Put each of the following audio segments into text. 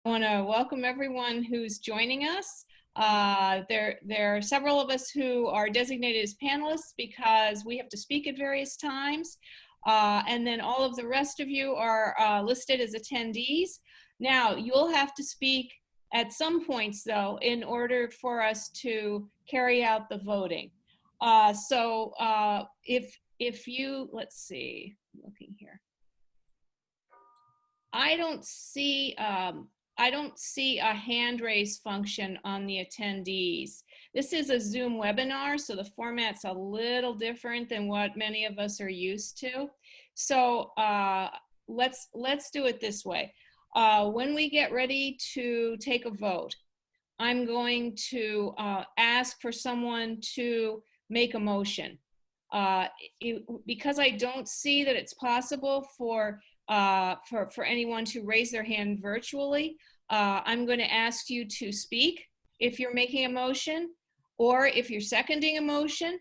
want to welcome everyone who's joining us. There are several of us who are designated as panelists because we have to speak at various times. And then all of the rest of you are listed as attendees. Now, you'll have to speak at some points, though, in order for us to carry out the voting. If you, let's see, I'm looking here. I don't see a hand raise function on the attendees. This is a Zoom webinar, so the format's a little different than what many of us are used to. So let's do it this way. When we get ready to take a vote, I'm going to ask for someone to make a motion. Because I don't see that it's possible for anyone to raise their hand virtually, I'm going to ask you to speak if you're making a motion or if you're seconding a motion.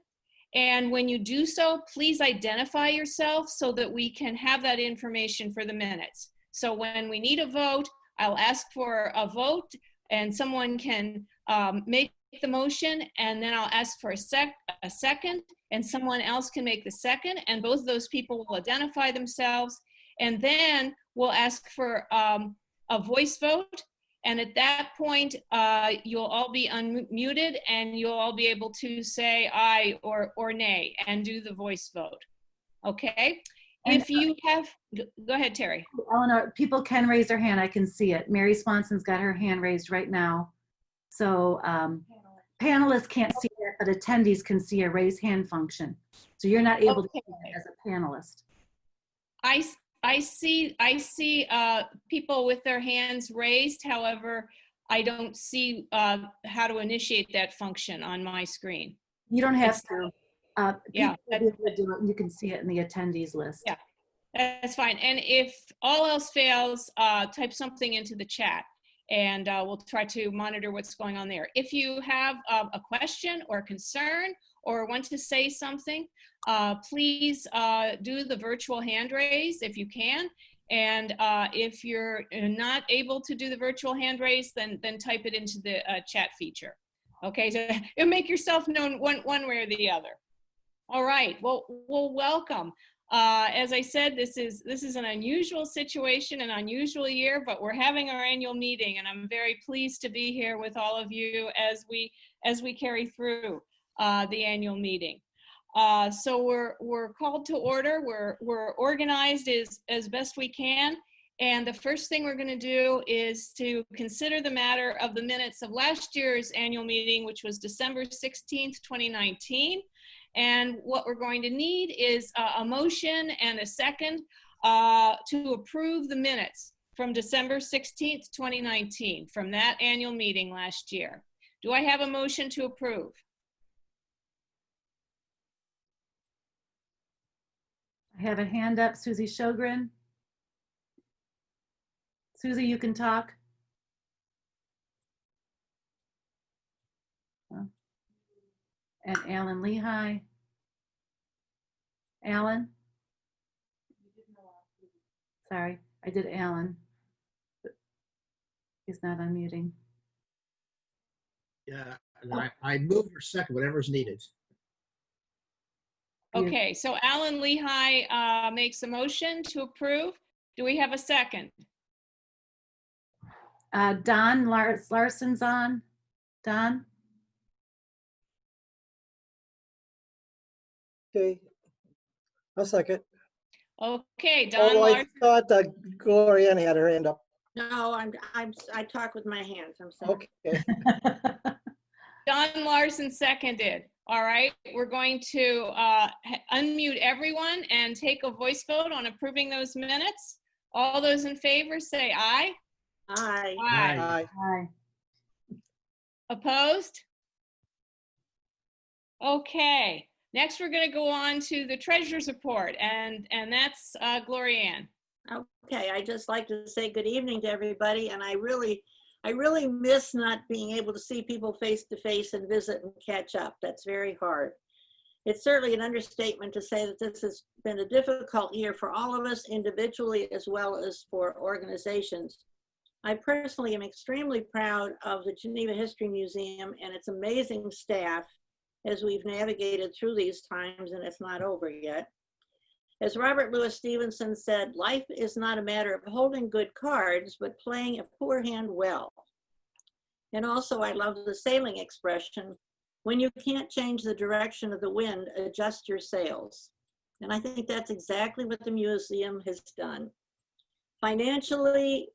And when you do so, please identify yourself so that we can have that information for the minutes. So when we need a vote, I'll ask for a vote and someone can make the motion, and then I'll ask for a second, and someone else can make the second, and both of those people will identify themselves. And then we'll ask for a voice vote. And at that point, you'll all be unmuted and you'll all be able to say aye or nay and do the voice vote. Okay? And if you have, go ahead, Terry. Eleanor, people can raise their hand. I can see it. Mary Swanson's got her hand raised right now. So panelists can't see it, but attendees can see a raise hand function. So you're not able to see it as a panelist. I see people with their hands raised. However, I don't see how to initiate that function on my screen. You don't have to. Yeah, you can see it in the attendees list. Yeah, that's fine. And if all else fails, type something into the chat, and we'll try to monitor what's going on there. If you have a question or concern or want to say something, please do the virtual hand raise if you can. And if you're not able to do the virtual hand raise, then type it into the chat feature. Okay, so you'll make yourself known one way or the other. All right, well, welcome. As I said, this is an unusual situation, an unusual year, but we're having our annual meeting, and I'm very pleased to be here with all of you as we carry through the annual meeting. So we're called to order. We're organized as best we can. And the first thing we're going to do is to consider the matter of the minutes of last year's annual meeting, which was December 16th, 2019. And what we're going to need is a motion and a second to approve the minutes from December 16th, 2019, from that annual meeting last year. Do I have a motion to approve? I have a hand up, Susie Sjogren. Susie, you can talk. And Alan Lehigh. Alan? Sorry, I did Alan. He's not unmuting. Yeah, I move or second, whatever's needed. Okay, so Alan Lehigh makes a motion to approve. Do we have a second? Don Larson's on. Don? Okay, I'll second. Okay, Don Larson. I thought Glorianne had her hand up. No, I talk with my hands. I'm sorry. Okay. Don Larson seconded. All right, we're going to unmute everyone and take a voice vote on approving those minutes. All those in favor say aye. Aye. Aye. Aye. Opposed? Okay. Next, we're going to go on to the treasurer's report, and that's Glorianne. Okay, I just like to say good evening to everybody, and I really miss not being able to see people face to face and visit and catch up. That's very hard. It's certainly an understatement to say that this has been a difficult year for all of us individually as well as for organizations. I personally am extremely proud of the Geneva History Museum and its amazing staff as we've navigated through these times, and it's not over yet. As Robert Louis Stevenson said, life is not a matter of holding good cards, but playing a poor hand well. And also, I love the sailing expression, when you can't change the direction of the wind, adjust your sails. And I think that's exactly what the museum has done. Financially,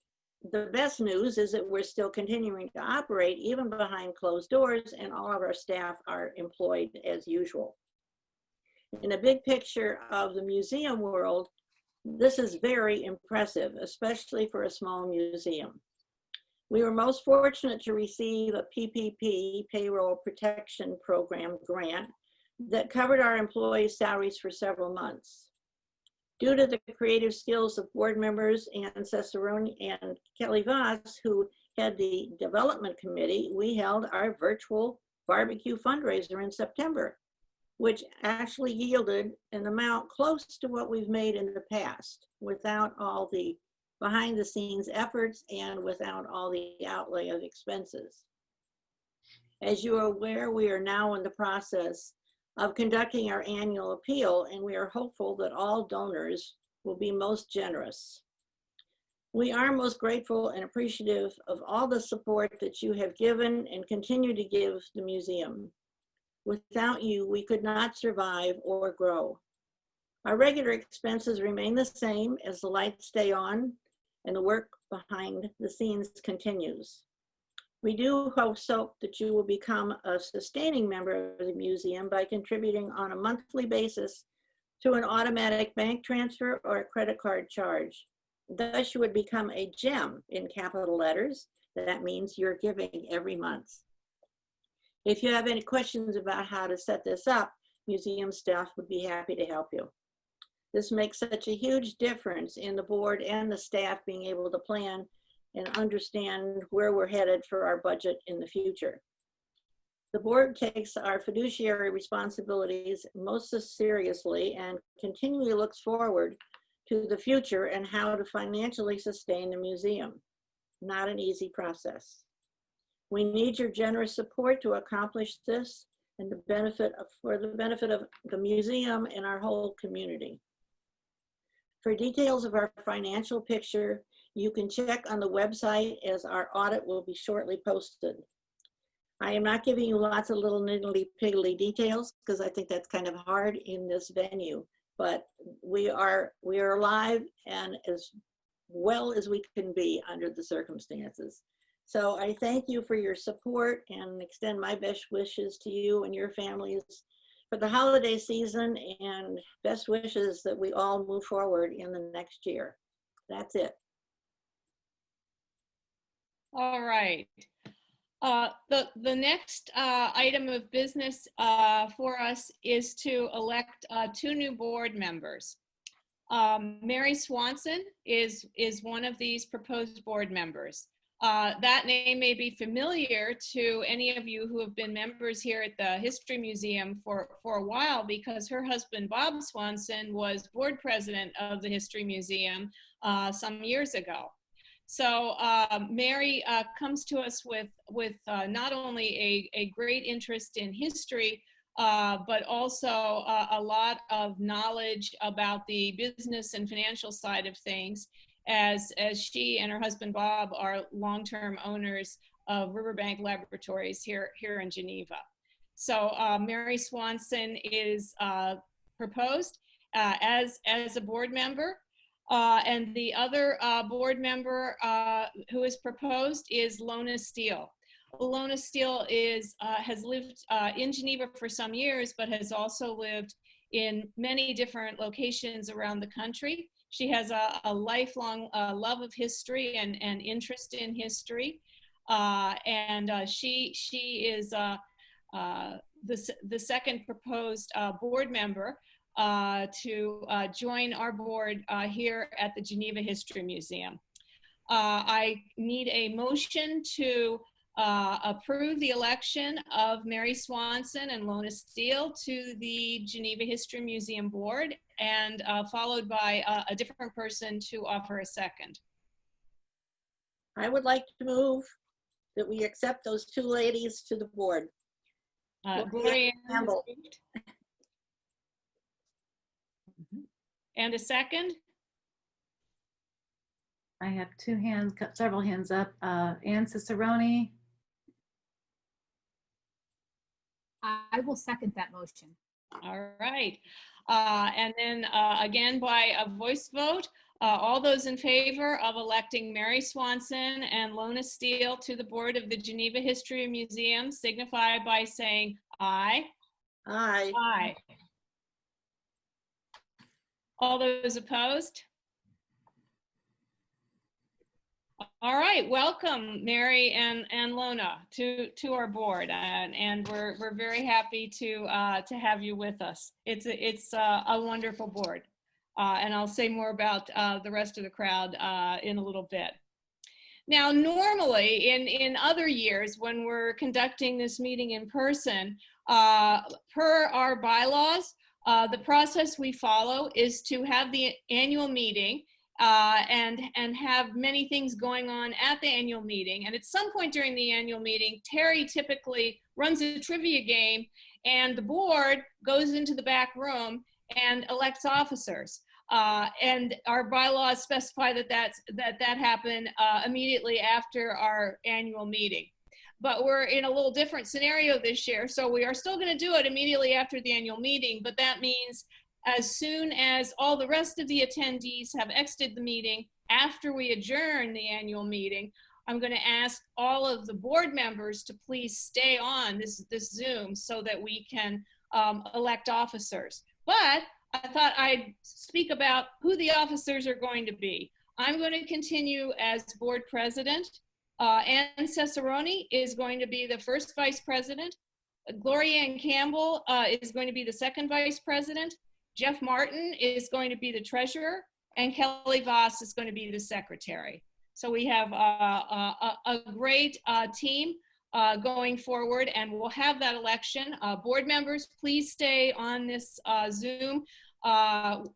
the best news is that we're still continuing to operate even behind closed doors, and all of our staff are employed as usual. In the big picture of the museum world, this is very impressive, especially for a small museum. We were most fortunate to receive a PPP, Payroll Protection Program grant, that covered our employees' salaries for several months. Due to the creative skills of board members Ann Cesarone and Kelly Voss, who had the development committee, we held our virtual barbecue fundraiser in September, which actually yielded an amount close to what we've made in the past without all the behind the scenes efforts and without all the outlay of expenses. As you are aware, we are now in the process of conducting our annual appeal, and we are hopeful that all donors will be most generous. We are most grateful and appreciative of all the support that you have given and continue to give the museum. Without you, we could not survive or grow. Our regular expenses remain the same as the lights stay on and the work behind the scenes continues. We do hope so that you will become a sustaining member of the museum by contributing on a monthly basis through an automatic bank transfer or a credit card charge. Thus, you would become a gem in capital letters. That means you're giving every month. If you have any questions about how to set this up, museum staff would be happy to help you. This makes such a huge difference in the board and the staff being able to plan and understand where we're headed for our budget in the future. The board takes our fiduciary responsibilities most seriously and continually looks forward to the future and how to financially sustain the museum. Not an easy process. We need your generous support to accomplish this and for the benefit of the museum and our whole community. For details of our financial picture, you can check on the website as our audit will be shortly posted. I am not giving you lots of little niggly-piggly details because I think that's kind of hard in this venue, but we are alive and as well as we can be under the circumstances. So I thank you for your support and extend my best wishes to you and your families for the holiday season, and best wishes that we all move forward in the next year. That's it. All right. The next item of business for us is to elect 2 new board members. Mary Swanson is one of these proposed board members. That name may be familiar to any of you who have been members here at the History Museum for a while, because her husband, Bob Swanson, was board president of the History Museum some years ago. So Mary comes to us with not only a great interest in history, but also a lot of knowledge about the business and financial side of things, as she and her husband Bob are long-term owners of Riverbank Laboratories here in Geneva. So Mary Swanson is proposed as a board member. And the other board member who is proposed is Lona Steele. Lona Steele has lived in Geneva for some years, but has also lived in many different locations around the country. She has a lifelong love of history and interest in history. She is the second proposed board member to join our board here at the Geneva History Museum. I need a motion to approve the election of Mary Swanson and Lona Steele to the Geneva History Museum board, and followed by a different person to offer a second. I would like to move that we accept those two ladies to the board. Gloria Campbell. and a second. I have two hands, several hands up. Ann Cicerone, I will second that motion. All right. And then again, by a voice vote, all those in favor of electing Mary Swanson and Lona Steele to the board of the Geneva History Museum signify by saying aye. Aye. Aye. All those opposed? All right, welcome Mary and Lona to our board, and we're very happy to have you with us. It's a wonderful board, and I'll say more about the rest of the crowd in a little bit. Now, normally in other years when we're conducting this meeting in person, per our bylaws, the process we follow is to have the annual meeting and have many things going on at the annual meeting. And at some point during the annual meeting, Terry typically runs a trivia game and the board goes into the back room and elects officers. And our bylaws specify that happen immediately after our annual meeting. But we're in a little different scenario this year, so we are still going to do it immediately after the annual meeting, but that means as soon as all the rest of the attendees have exited the meeting, after we adjourn the annual meeting, I'm going to ask all of the board members to please stay on this Zoom so that we can elect officers. But I thought I'd speak about who the officers are going to be. I'm going to continue as board president. Ann Cicerone is going to be the first vice president. Gloria Ann Campbell is going to be the second vice president. Jeff Martin is going to be the treasurer, and Kelly Voss is going to be the secretary. So we have a great team going forward, and we'll have that election. Board members, please stay on this Zoom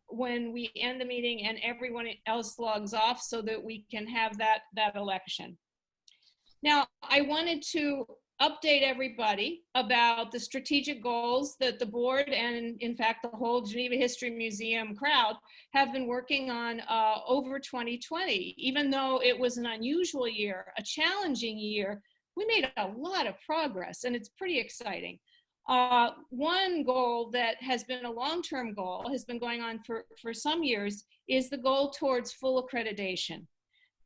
when we end the meeting and everyone else logs off so that we can have that election. Now, I wanted to update everybody about the strategic goals that the board and in fact the whole Geneva History Museum crowd have been working on over 2020. Even though it was an unusual year, a challenging year, we made a lot of progress and it's pretty exciting. One goal that has been a long-term goal, has been going on for some years, is the goal towards full accreditation.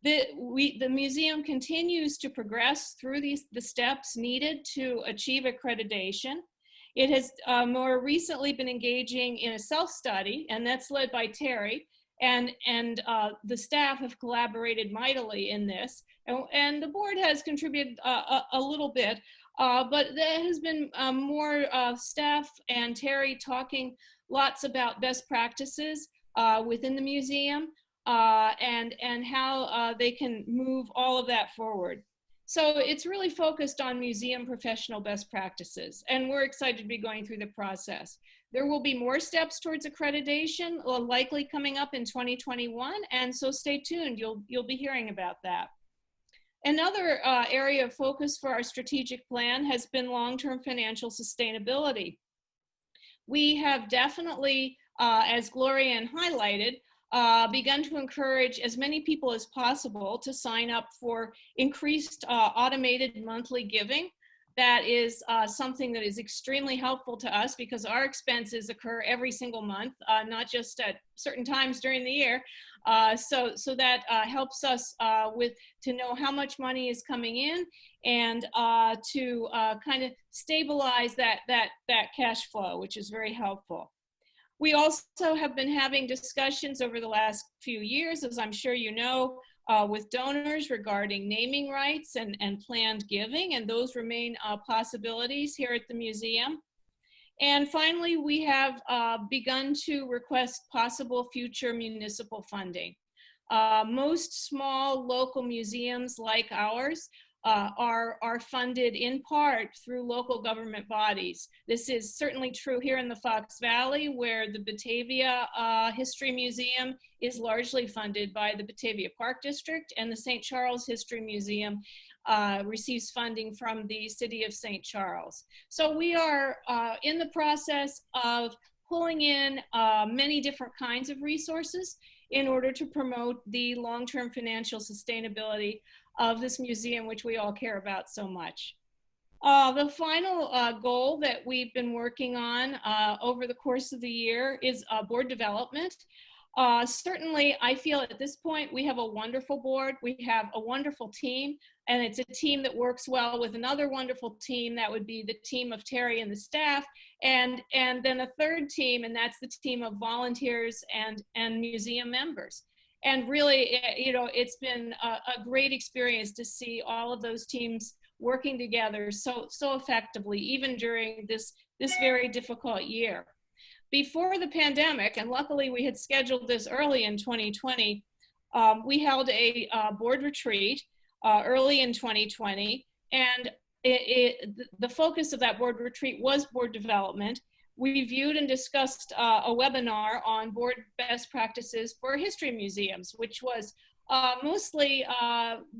The museum continues to progress through the steps needed to achieve accreditation. It has more recently been engaging in a self-study, and that's led by Terry, and the staff have collaborated mightily in this, and the board has contributed a little bit, but there has been more staff and Terry talking lots about best practices within the museum. And how they can move all of that forward. So it's really focused on museum professional best practices, and we're excited to be going through the process. There will be more steps towards accreditation, likely coming up in 2021, and so stay tuned, you'll be hearing about that. Another area of focus for our strategic plan has been long-term financial sustainability. We have definitely, as Gloria Ann highlighted, begun to encourage as many people as possible to sign up for increased automated monthly giving. That is something that is extremely helpful to us because our expenses occur every single month, not just at certain times during the year. So that helps us to know how much money is coming in and to kind of stabilize that cash flow, which is very helpful. We also have been having discussions over the last few years, as I'm sure you know, with donors regarding naming rights and planned giving, and those remain possibilities here at the museum. And finally, we have begun to request possible future municipal funding. Most small local museums like ours are funded in part through local government bodies. This is certainly true here in the Fox Valley, where the Batavia History Museum is largely funded by the Batavia Park District, and the St. Charles History Museum receives funding from the City of St. Charles. So we are in the process of pulling in many different kinds of resources in order to promote the long-term financial sustainability of this museum, which we all care about so much. The final goal that we've been working on over the course of the year is board development. Certainly, I feel at this point we have a wonderful board, we have a wonderful team, and it's a team that works well with another wonderful team. That would be the team of Terry and the staff, and then a third team, and that's the team of volunteers and museum members. And really, you know, it's been a great experience to see all of those teams working together so effectively, even during this very difficult year. Before the pandemic, and luckily we had scheduled this early in 2020, we held a board retreat early in 2020, and the focus of that board retreat was board development. We viewed and discussed a webinar on board best practices for history museums, which was mostly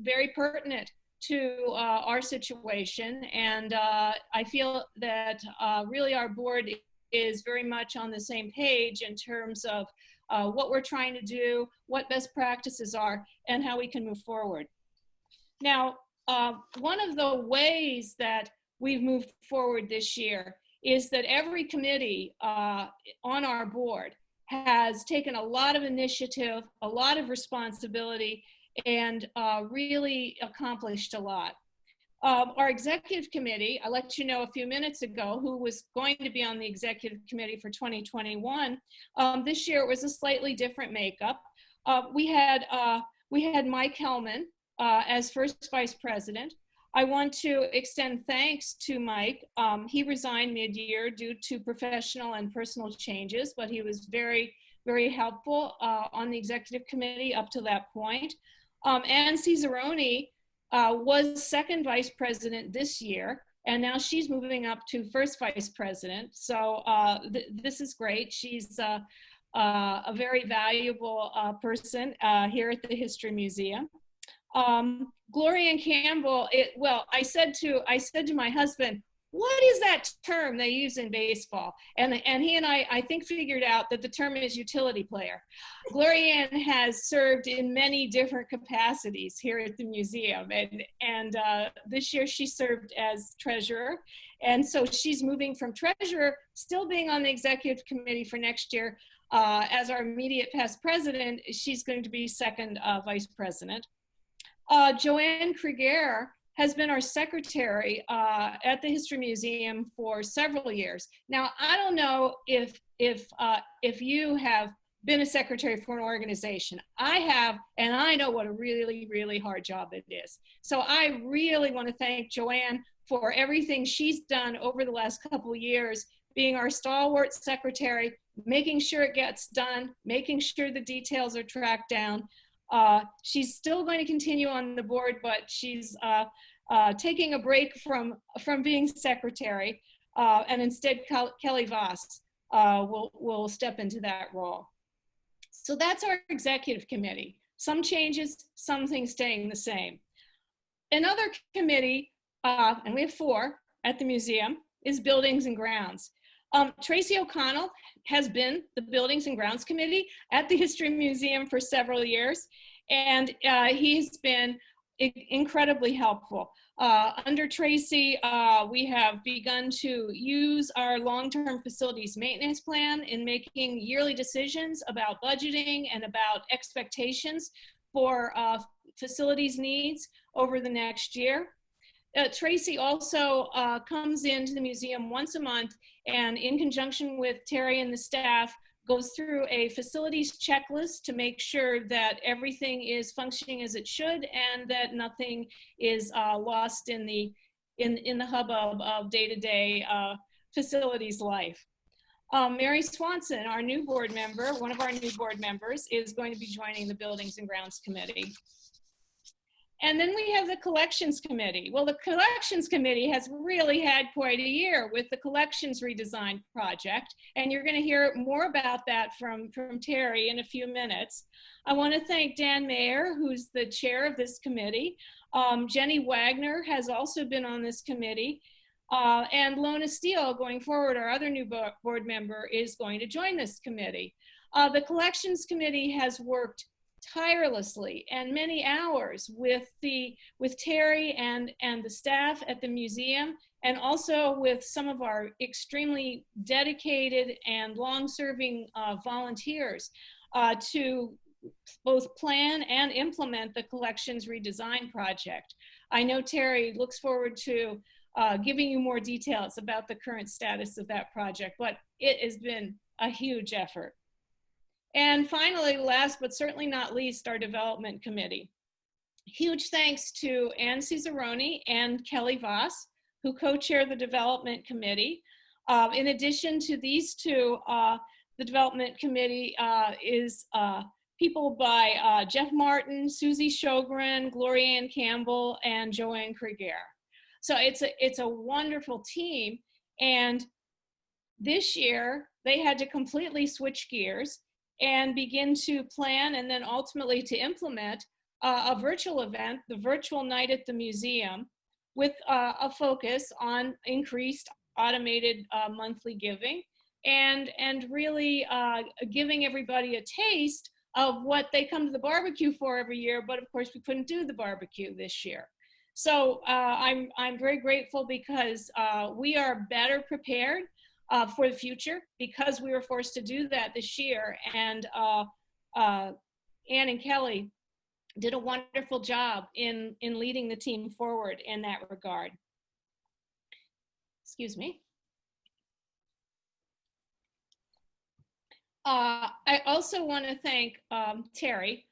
very pertinent to our situation. And I feel that really our board is very much on the same page in terms of what we're trying to do, what best practices are, and how we can move forward. Now, one of the ways that we've moved forward this year is that every committee on our board has taken a lot of initiative, a lot of responsibility, and really accomplished a lot. Our executive committee, I let you know a few minutes ago who was going to be on the executive committee for 2021. This year it was a slightly different makeup. We had Mike Hellman as first vice president. I want to extend thanks to Mike. He resigned mid-year due to professional and personal changes, but he was very, very helpful on the executive committee up to that point. Ann Cesaroni was second vice president this year, and now she's moving up to first vice president. So this is great. She's a very valuable person here at the History Museum. Gloria and Campbell, I said to my husband, what is that term they use in baseball? And he and I think figured out that the term is utility player. Gloria Ann has served in many different capacities here at the museum, and this year she served as treasurer, and so she's moving from treasurer, still being on the executive committee for next year. As our immediate past president, she's going to be second vice president. Joanne Krieger has been our secretary at the History Museum for several years. Now, I don't know if you have been a secretary for an organization. I have, and I know what a really, really hard job it is. So I really want to thank Joanne for everything she's done over the last couple of years, being our stalwart secretary, making sure it gets done, making sure the details are tracked down. She's still going to continue on the board, but she's taking a break from being secretary, and instead Kelly Voss will step into that role. So that's our executive committee. Some changes, some things staying the same. Another committee, and we have 4 at the museum, is Buildings and Grounds. Tracy O'Connell has been the Buildings and Grounds Committee at the History Museum for several years, and he's been incredibly helpful. Under Tracy, we have begun to use our long-term facilities maintenance plan in making yearly decisions about budgeting and about expectations for facilities needs over the next year. Tracy also comes into the museum once a month, and in conjunction with Terry and the staff, goes through a facilities checklist to make sure that everything is functioning as it should and that nothing is lost in the hubbub of day-to-day facilities life. Mary Swanson, our new board member, one of our new board members, is going to be joining the Buildings and Grounds Committee. And then we have the collections committee. Well, the collections committee has really had quite a year with the collections redesign project. And you're going to hear more about that from Terry in a few minutes. I want to thank Dan Mayer, who's the chair of this committee. Jenny Wagner has also been on this committee. And Lona Steele, going forward, our other new board member, is going to join this committee. The collections committee has worked tirelessly and many hours with Terry and the staff at the museum, and also with some of our extremely dedicated and long-serving volunteers to both plan and implement the collections redesign project. I know Terry looks forward to giving you more details about the current status of that project, but it has been a huge effort. And finally, last but certainly not least, our development committee. Huge thanks to Ann Cesaroni and Kelly Voss, who co-chair the development committee. In addition to these two, the development committee is people by Jeff Martin, Susie Sjogren, Gloria Ann Campbell, and Joanne Krieger. So it's a wonderful team. And this year, they had to completely switch gears and begin to plan and then ultimately to implement a virtual event, the virtual night at the museum, with a focus on increased automated monthly giving and really giving everybody a taste of what they come to the barbecue for every year, but of course we couldn't do the barbecue this year. So I'm very grateful because we are better prepared for the future because we were forced to do that this year. And Ann and Kelly did a wonderful job in leading the team forward in that regard. Excuse me. I also want to thank Terry,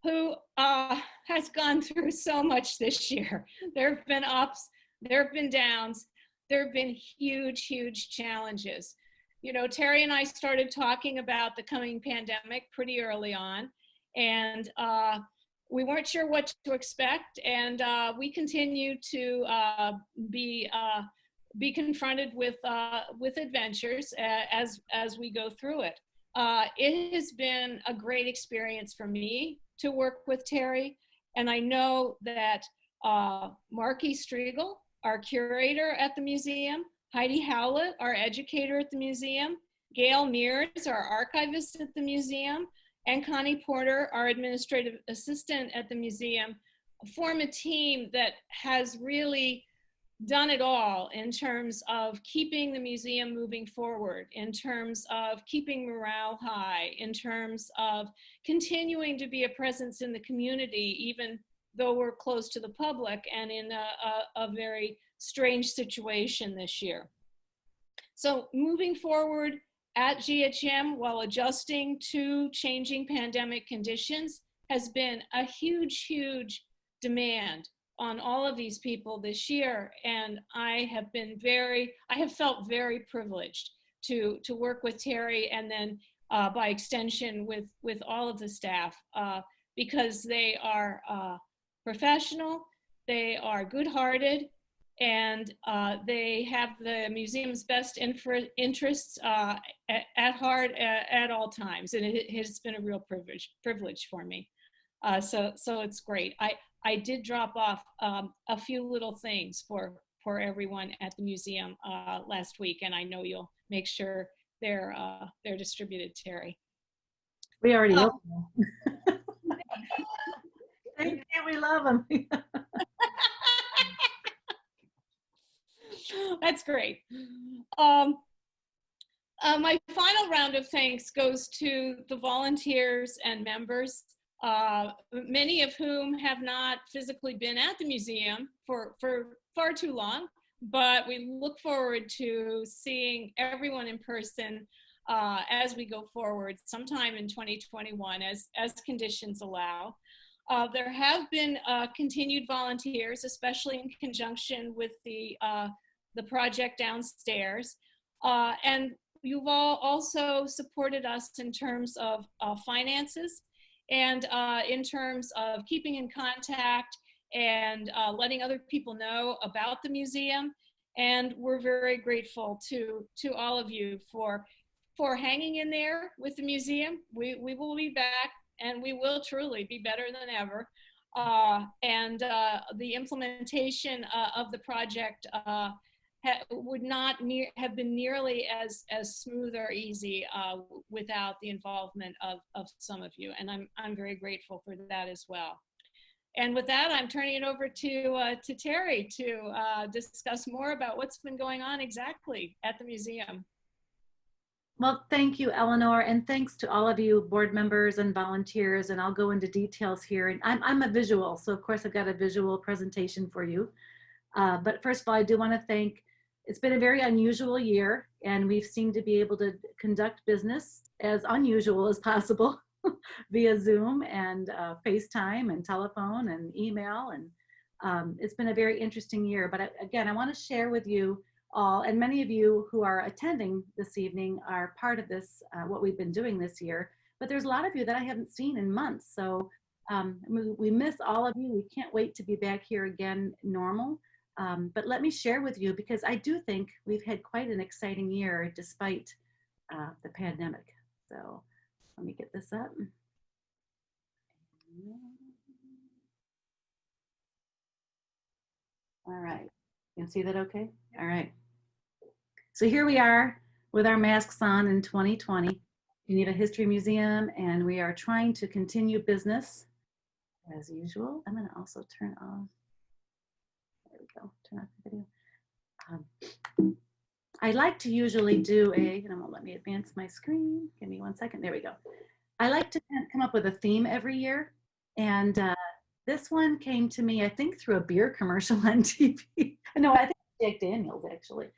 who has gone through so much this year. There have been ups, there have been downs, there have been huge, huge challenges. You know, Terry and I started talking about the coming pandemic pretty early on, and we weren't sure what to expect, and we continue to be confronted with adventures as we go through it. It has been a great experience for me to work with Terry, and I know that Marky Striegel, our curator at the museum, Heidi Howlett, our educator at the museum, Gail Mears, our archivist at the museum, and Connie Porter, our administrative assistant at the museum, form a team that has really done it all in terms of keeping the museum moving forward, in terms of keeping morale high, in terms of continuing to be a presence in the community, even though we're close to the public and in a very strange situation this year. So moving forward at GHM while adjusting to changing pandemic conditions has been a huge, huge demand on all of these people this year. And I have felt very privileged to work with Terry and then by extension with all of the staff because they are professional, they are good-hearted, and they have the museum's best interests at heart at all times. And it has been a real privilege for me. So it's great. I did drop off a few little things for everyone at the museum last week, and I know you'll make sure they're distributed, Terry. We already opened them. Thank you, we love them. That's great. My final round of thanks goes to the volunteers and members, many of whom have not physically been at the museum for far too long, but we look forward to seeing everyone in person as we go forward sometime in 2021 as conditions allow. There have been continued volunteers, especially in conjunction with the project downstairs. And you've all also supported us in terms of finances and in terms of keeping in contact and letting other people know about the museum. And we're very grateful to all of you for hanging in there with the museum. We will be back, and we will truly be better than ever. And the implementation of the project would not have been nearly as smooth or easy without the involvement of some of you. And I'm very grateful for that as well. And with that, I'm turning it over to Terry to discuss more about what's been going on exactly at the museum. Well, thank you, Eleanor, and thanks to all of you board members and volunteers, and I'll go into details here. And I'm a visual, so of course I've got a visual presentation for you. But first of all, I do want to thank, it's been a very unusual year, and we've seemed to be able to conduct business as unusual as possible via Zoom and FaceTime and telephone and email. And it's been a very interesting year. But again, I want to share with you all, and many of you who are attending this evening are part of this, what we've been doing this year. But there's a lot of you that I haven't seen in months. So we miss all of you. We can't wait to be back here again normal. But let me share with you, because I do think we've had quite an exciting year despite the pandemic. So let me get this up. All right, you can see that okay? All right. So here we are with our masks on in 2020, Geneva History Museum, and we are trying to continue business as usual. I'm gonna also turn off, there we go, turn off the video. I like to usually do and it won't let me advance my screen. Give me 1 second, there we go. I like to come up with a theme every year. And this one came to me, I think, through a beer commercial on TV. No, I think Jack Daniels, actually.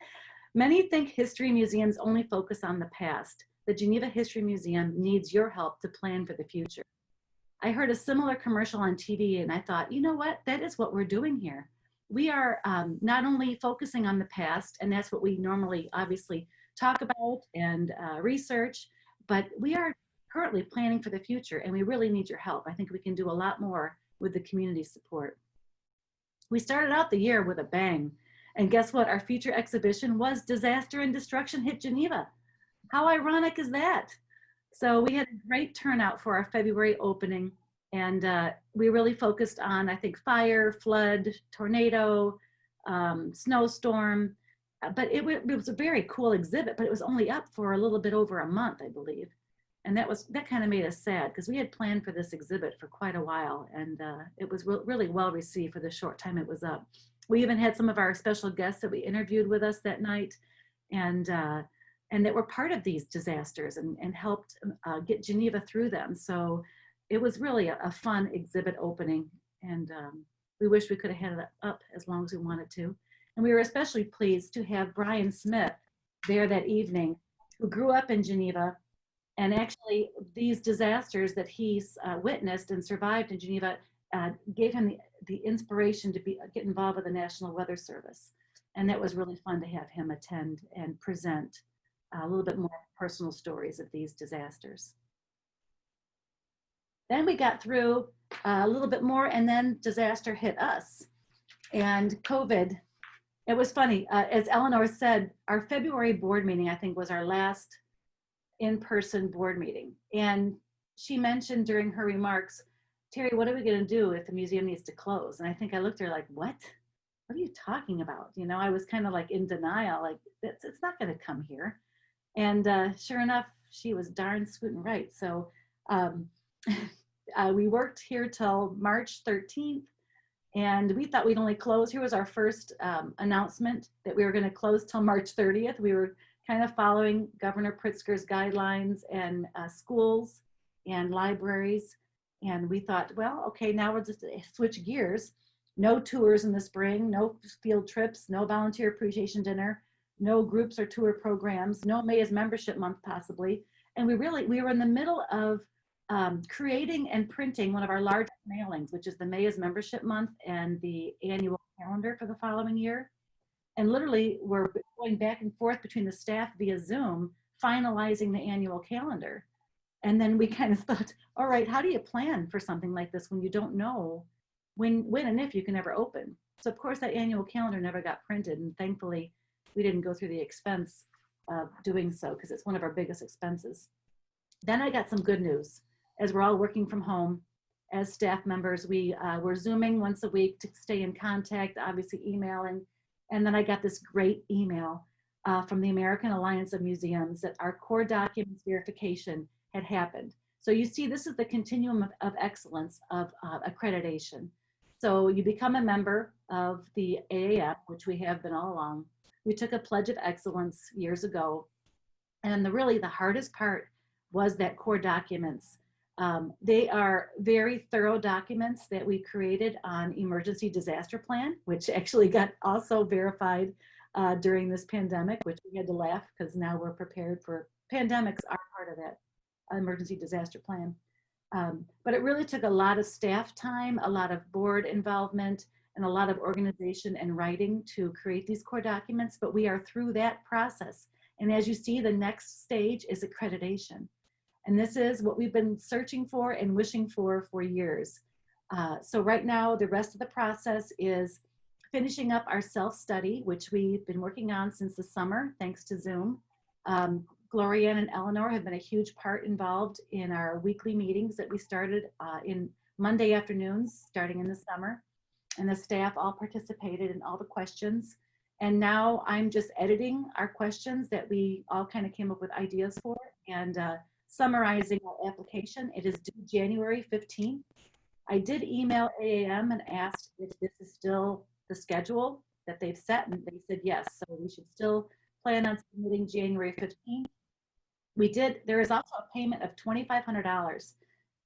Many think history museums only focus on the past. The Geneva History Museum needs your help to plan for the future. I heard a similar commercial on TV and I thought, you know what? That is what we're doing here. We are not only focusing on the past, and that's what we normally obviously talk about and research, but we are currently planning for the future, and we really need your help. I think we can do a lot more with the community support. We started out the year with a bang, and guess what? Our feature exhibition was Disaster and Destruction Hit Geneva. How ironic is that? So we had a great turnout for our February opening, and we really focused on, I think, fire, flood, tornado, snowstorm, but it was a very cool exhibit, but it was only up for a little bit over a month, I believe. And that kind of made us sad, because we had planned for this exhibit for quite a while, and it was really well received for the short time it was up. We even had some of our special guests that we interviewed with us that night, and that were part of these disasters and helped get Geneva through them. So it was really a fun exhibit opening, and we wish we could have had it up as long as we wanted to. And we were especially pleased to have Brian Smith there that evening, who grew up in Geneva. And actually, these disasters that he's witnessed and survived in Geneva gave him the inspiration to get involved with the National Weather Service. And that was really fun to have him attend and present a little bit more personal stories of these disasters. Then we got through a little bit more, and then disaster hit us. And COVID, it was funny. As Eleanor said, our February board meeting, I think, was our last in-person board meeting. And she mentioned during her remarks, Terry, what are we going to do if the museum needs to close? And I think I looked at her like, what are you talking about? You know, I was kind of like in denial, like it's not going to come here. And sure enough, she was darn scooting right. So we worked here till March 13th, and we thought we'd only close. Here was our first announcement that we were going to close till March 30th. We were kind of following Governor Pritzker's guidelines, and schools and libraries. And we thought, well, okay, now we'll just switch gears. No tours in the spring, no field trips, no volunteer appreciation dinner, no groups or tour programs, no May is membership month possibly. And we were in the middle of creating and printing one of our largest mailings, which is the May is membership month and the annual calendar for the following year. And literally we're going back and forth between the staff via Zoom, finalizing the annual calendar. And then we kind of thought, all right, how do you plan for something like this when you don't know when and if you can ever open. So of course that annual calendar never got printed, and thankfully we didn't go through the expense of doing so because it's one of our biggest expenses. Then I got some good news. As we're all working from home, as staff members, we're Zooming once a week to stay in contact, obviously emailing. And then I got this great email from the American Alliance of Museums that our core documents verification had happened. So you see, this is the continuum of excellence of accreditation. So you become a member of the AAF, which we have been all along. We took a pledge of excellence years ago. And really the hardest part was that core documents. They are very thorough documents that we created on emergency disaster plan, which actually got also verified during this pandemic, which we had to laugh because now we're prepared for pandemics are part of that emergency disaster plan. But it really took a lot of staff time, a lot of board involvement, and a lot of organization and writing to create these core documents, but we are through that process. And as you see, the next stage is accreditation. And this is what we've been searching for and wishing for years. So right now, the rest of the process is finishing up our self-study, which we've been working on since the summer, thanks to Zoom. Gloria and Eleanor have been a huge part involved in our weekly meetings that we started in Monday afternoons, starting in the summer. And the staff all participated in all the questions. And now I'm just editing our questions that we all kind of came up with ideas for and summarizing our application. It is due January 15th. I did email AAM and asked if this is still the schedule that they've set, and they said yes. So we should still plan on submitting January 15th. We did, there is also a payment of $2,500,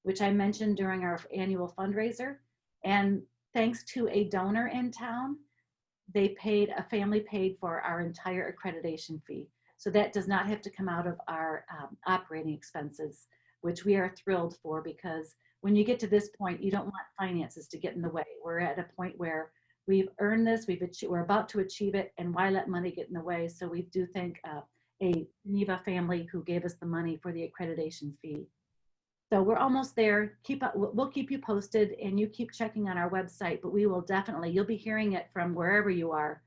which I mentioned during our annual fundraiser. And thanks to a donor in town, a family paid for our entire accreditation fee. So that does not have to come out of our operating expenses, which we are thrilled for, because when you get to this point, you don't want finances to get in the way. We're at a point where we've earned this, we're about to achieve it, and why let money get in the way? So we do thank a Geneva family who gave us the money for the accreditation fee. So we're almost there. We'll keep you posted, and you keep checking on our website, but we will definitely, you'll be hearing it from wherever you are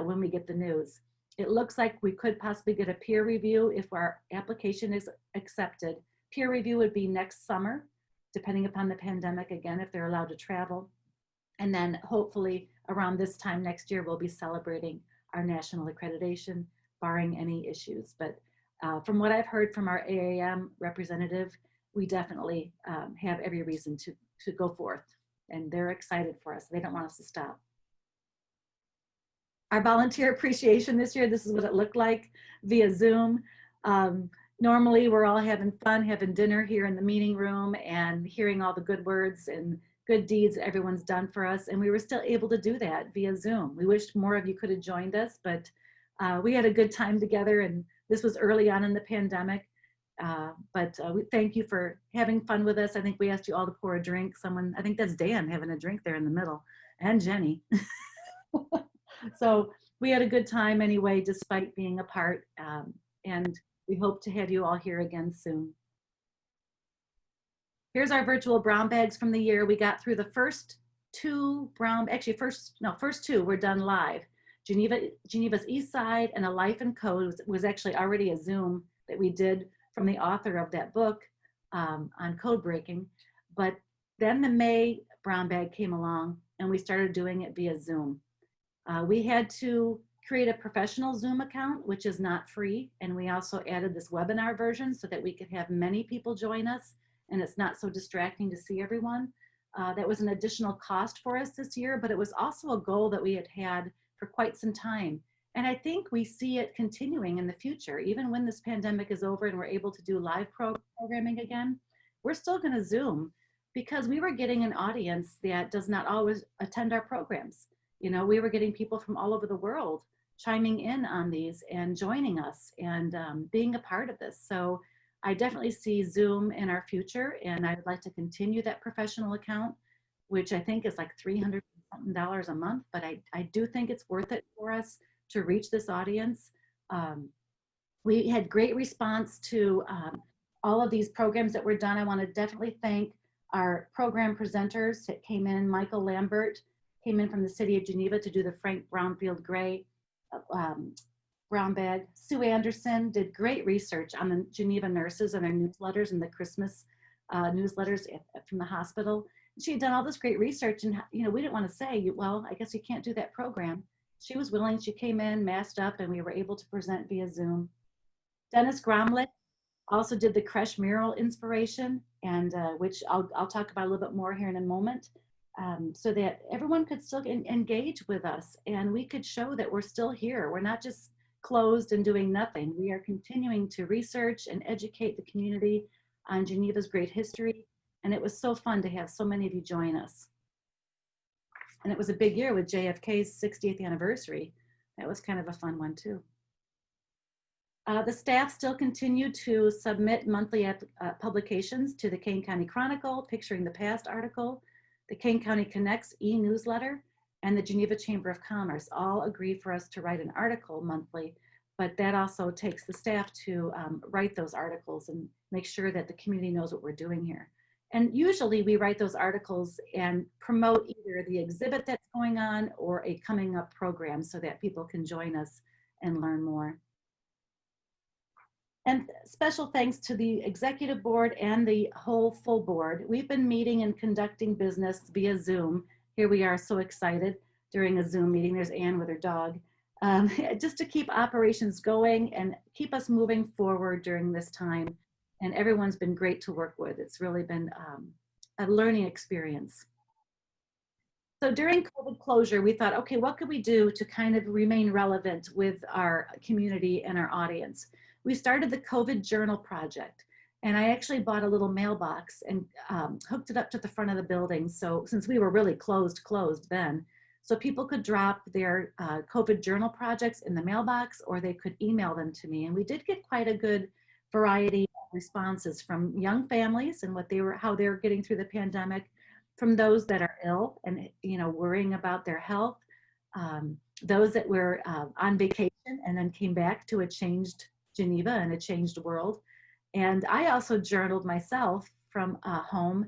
when we get the news. It looks like we could possibly get a peer review if our application is accepted. Peer review would be next summer, depending upon the pandemic, again, if they're allowed to travel. And then hopefully around this time next year, we'll be celebrating our national accreditation, barring any issues. But from what I've heard from our AAM representative, we definitely have every reason to go forth, and they're excited for us. They don't want us to stop. Our volunteer appreciation this year, this is what it looked like via Zoom. Normally we're all having fun, having dinner here in the meeting room and hearing all the good words and good deeds everyone's done for us. And we were still able to do that via Zoom. We wished more of you could have joined us, but we had a good time together, and this was early on in the pandemic. We thank you for having fun with us. I think we asked you all to pour a drink. I think that's Dan having a drink there in the middle, and Jenny. So we had a good time anyway, despite being apart. And we hope to have you all here again soon. Here's our virtual brown bags from the year. We got through the first two first two were done live. Geneva's East Side and A Life in Code was actually already a Zoom that we did from the author of that book on code breaking. But then the May brown bag came along and we started doing it via Zoom. We had to create a professional Zoom account, which is not free. And we also added this webinar version so that we could have many people join us and it's not so distracting to see everyone. That was an additional cost for us this year, but it was also a goal that we had had for quite some time. And I think we see it continuing in the future. Even when this pandemic is over and we're able to do live programming again, we're still gonna Zoom because we were getting an audience that does not always attend our programs. You know, we were getting people from all over the world chiming in on these and joining us and being a part of this. So I definitely see Zoom in our future, and I'd like to continue that professional account, which I think is like $300 a month, but I do think it's worth it for us to reach this audience. We had great response to all of these programs that were done. I want to definitely thank Our program presenters that came in, Michael Lambert came in from the city of Geneva to do the Frank Brownfield Gray brown bag. Sue Anderson did great research on the Geneva nurses and their newsletters and the Christmas newsletters from the hospital. She had done all this great research, and we didn't want to say, well, I guess you can't do that program. She was willing. She came in, masked up, and we were able to present via Zoom. Dennis Gromlich also did the creche mural inspiration, and which I'll talk about a little bit more here in a moment, so that everyone could still engage with us, and we could show that we're still here. We're not just closed and doing nothing. We are continuing to research and educate the community on Geneva's great history, and it was so fun to have so many of you join us. And it was a big year with JFK's 60th anniversary. That was kind of a fun one too. The staff still continue to submit monthly publications to the Kane County Chronicle, Picturing the Past article, the Kane County Connects e-newsletter, and the Geneva Chamber of Commerce all agree for us to write an article monthly, but that also takes the staff to write those articles and make sure that the community knows what we're doing here. And usually we write those articles and promote either the exhibit that's going on or a coming up program so that people can join us and learn more. And special thanks to the executive board and the whole full board. We've been meeting and conducting business via Zoom. Here we are, so excited during a Zoom meeting. There's Anne with her dog. Just to keep operations going and keep us moving forward during this time. And everyone's been great to work with. It's really been a learning experience. So during COVID closure, we thought, okay, what could we do to kind of remain relevant with our community and our audience? We started the COVID Journal Project, and I actually bought a little mailbox and hooked it up to the front of the building. So since we were really closed then, so people could drop their COVID Journal projects in the mailbox, or they could email them to me. And we did get quite a good variety of responses from young families and how they were getting through the pandemic, from those that are ill and worrying about their health, those that were on vacation and then came back to a changed Geneva and a changed world. And I also journaled myself from home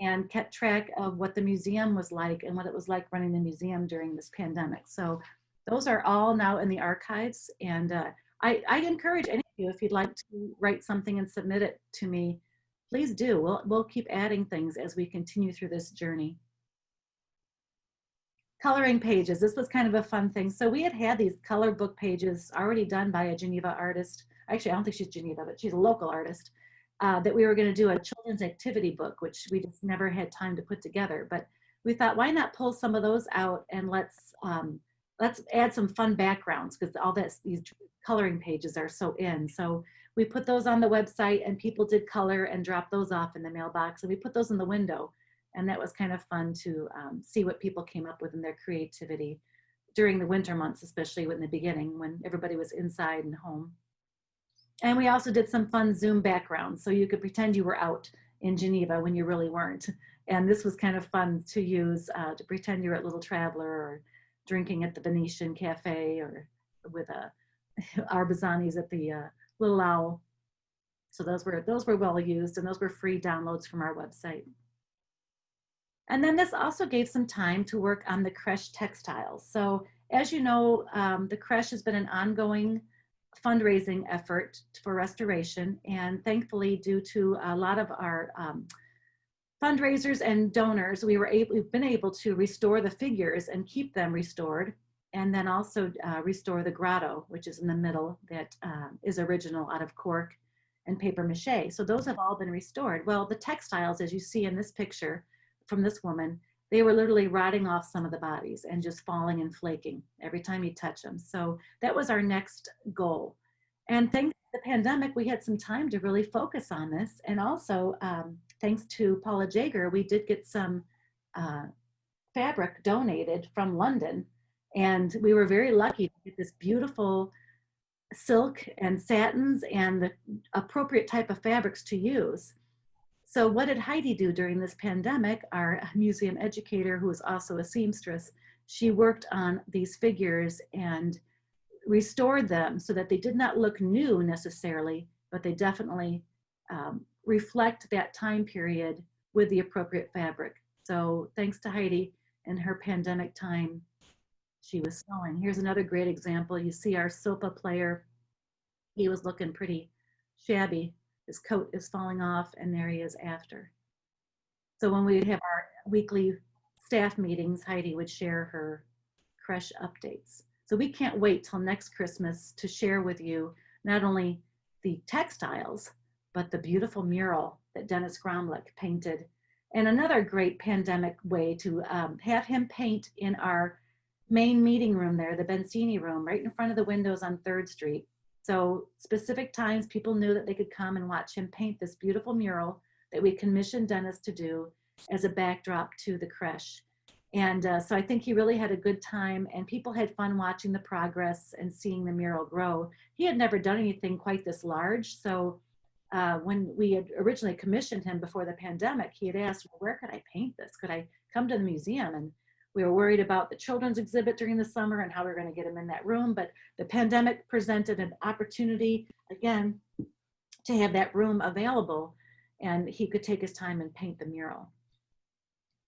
and kept track of what the museum was like and what it was like running the museum during this pandemic. So those are all now in the archives. And I encourage any of you, if you'd like to write something and submit it to me, please do. We'll keep adding things as we continue through this journey. Coloring pages. This was kind of a fun thing. So we had these color book pages already done by a Geneva artist. Actually, I don't think she's Geneva, but she's a local artist, that we were going to do a children's activity book, which we just never had time to put together. But we thought, why not pull some of those out and let's add some fun backgrounds, because these coloring pages are so in. So we put those on the website, and people did color and drop those off in the mailbox, and we put those in the window. And that was kind of fun to see what people came up with in their creativity during the winter months, especially in the beginning when everybody was inside and home. And we also did some fun Zoom backgrounds, so you could pretend you were out in Geneva when you really weren't. And this was kind of fun to use to pretend you're at Little Traveler, or drinking at the Venetian Cafe, or with our Bazanis at the Little Owl. So those were well used, and those were free downloads from our website. And then this also gave some time to work on the creche textiles. So as you know, the creche has been an ongoing fundraising effort for restoration. And thankfully, due to a lot of our fundraisers and donors, we've been able to restore the figures and keep them restored. And then also restore the grotto, which is in the middle, that is original out of cork and paper mache. So those have all been restored. Well, the textiles, as you see in this picture from this woman, they were literally rotting off some of the bodies and just falling and flaking every time you touch them. So that was our next goal. And thanks to the pandemic, we had some time to really focus on this. And also, thanks to Paula Jager, we did get some fabric donated from London. And we were very lucky to get this beautiful silk and satins and the appropriate type of fabrics to use. So what did Heidi do during this pandemic? Our museum educator, who is also a seamstress, she worked on these figures and restored them so that they did not look new necessarily, but they definitely reflect that time period with the appropriate fabric. So thanks to Heidi and her pandemic time, she was sewing. Here's another great example. You see our SOPA player. He was looking pretty shabby. His coat is falling off, and there he is after. So when we'd have our weekly staff meetings, Heidi would share her creche updates. So we can't wait till next Christmas to share with you not only the textiles, but the beautiful mural that Dennis Gromlich painted. And another great pandemic way to have him paint in our main meeting room there, the Bensini room, right in front of the windows on 3rd Street. So specific times people knew that they could come and watch him paint this beautiful mural that we commissioned Dennis to do as a backdrop to the creche. And so I think he really had a good time, and people had fun watching the progress and seeing the mural grow. He had never done anything quite this large. So when we had originally commissioned him before the pandemic, he had asked, well, where could I paint this? Could I come to the museum? And we were worried about the children's exhibit during the summer and how we were going to get him in that room. But the pandemic presented an opportunity, again, to have that room available, and he could take his time and paint the mural.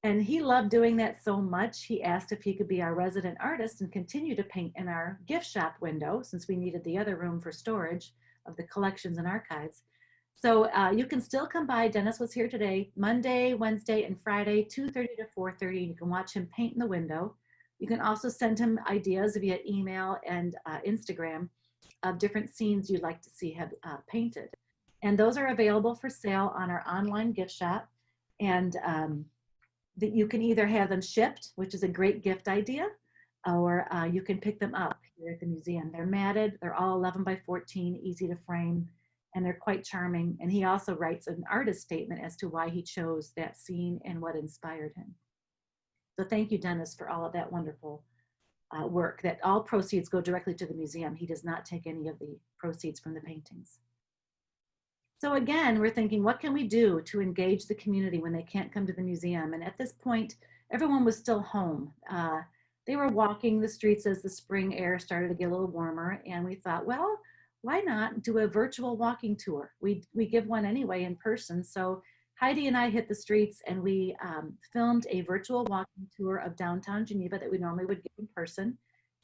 And he loved doing that so much, he asked if he could be our resident artist and continue to paint in our gift shop window, since we needed the other room for storage of the collections and archives. So you can still come by. Dennis was here today, Monday, Wednesday, and Friday, 2:30 to 4:30. You can watch him paint in the window. You can also send him ideas via email and Instagram of different scenes you'd like to see have painted. And those are available for sale on our online gift shop. And that you can either have them shipped, which is a great gift idea, or you can pick them up here at the museum. They're matted, they're all 11 by 14, easy to frame, and they're quite charming. And he also writes an artist statement as to why he chose that scene and what inspired him. So thank you, Dennis, for all of that wonderful work. That all proceeds go directly to the museum. He does not take any of the proceeds from the paintings. So again, we're thinking, what can we do to engage the community when they can't come to the museum? And at this point, everyone was still home. They were walking the streets as the spring air started to get a little warmer. And we thought, well, why not do a virtual walking tour? We give one anyway in person. So Heidi and I hit the streets, and we filmed a virtual walking tour of downtown Geneva that we normally would give in person.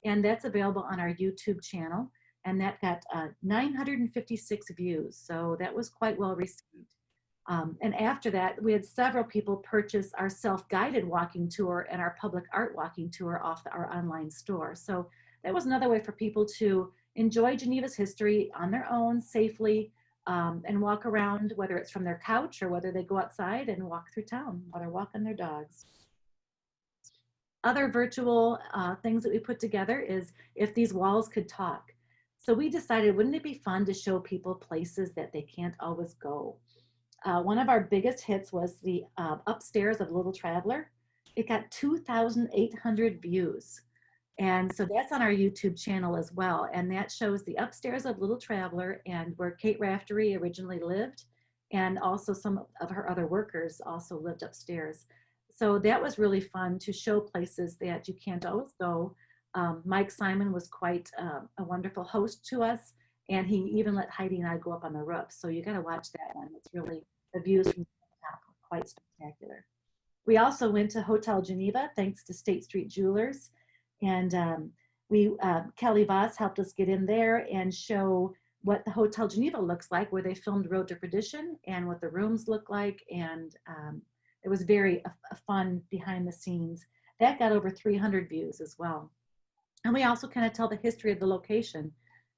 And that's available on our YouTube channel. And that got 956 views. So that was quite well received. And after that, we had several people purchase our self-guided walking tour and our public art walking tour off our online store. So that was another way for people to enjoy Geneva's history on their own safely and walk around, whether it's from their couch or whether they go outside and walk through town while they're walking their dogs. Other virtual things that we put together is if these walls could talk. So we decided, wouldn't it be fun to show people places that they can't always go? One of our biggest hits was the upstairs of Little Traveler. It got 2,800 views. And so that's on our YouTube channel as well. And that shows the upstairs of Little Traveler and where Kate Raftery originally lived. And also some of her other workers also lived upstairs. So that was really fun to show places that you can't always go. Mike Simon was quite a wonderful host to us, and he even let Heidi and I go up on the roof. So you got to watch that one. It's really, the views from the top are quite spectacular. We also went to Hotel Geneva, thanks to State Street Jewelers. And Kelly Voss helped us get in there and show what the Hotel Geneva looks like, where they filmed Road to Perdition, and what the rooms look like. And it was very fun behind the scenes. That got over 300 views as well. And we also kind of tell the history of the location,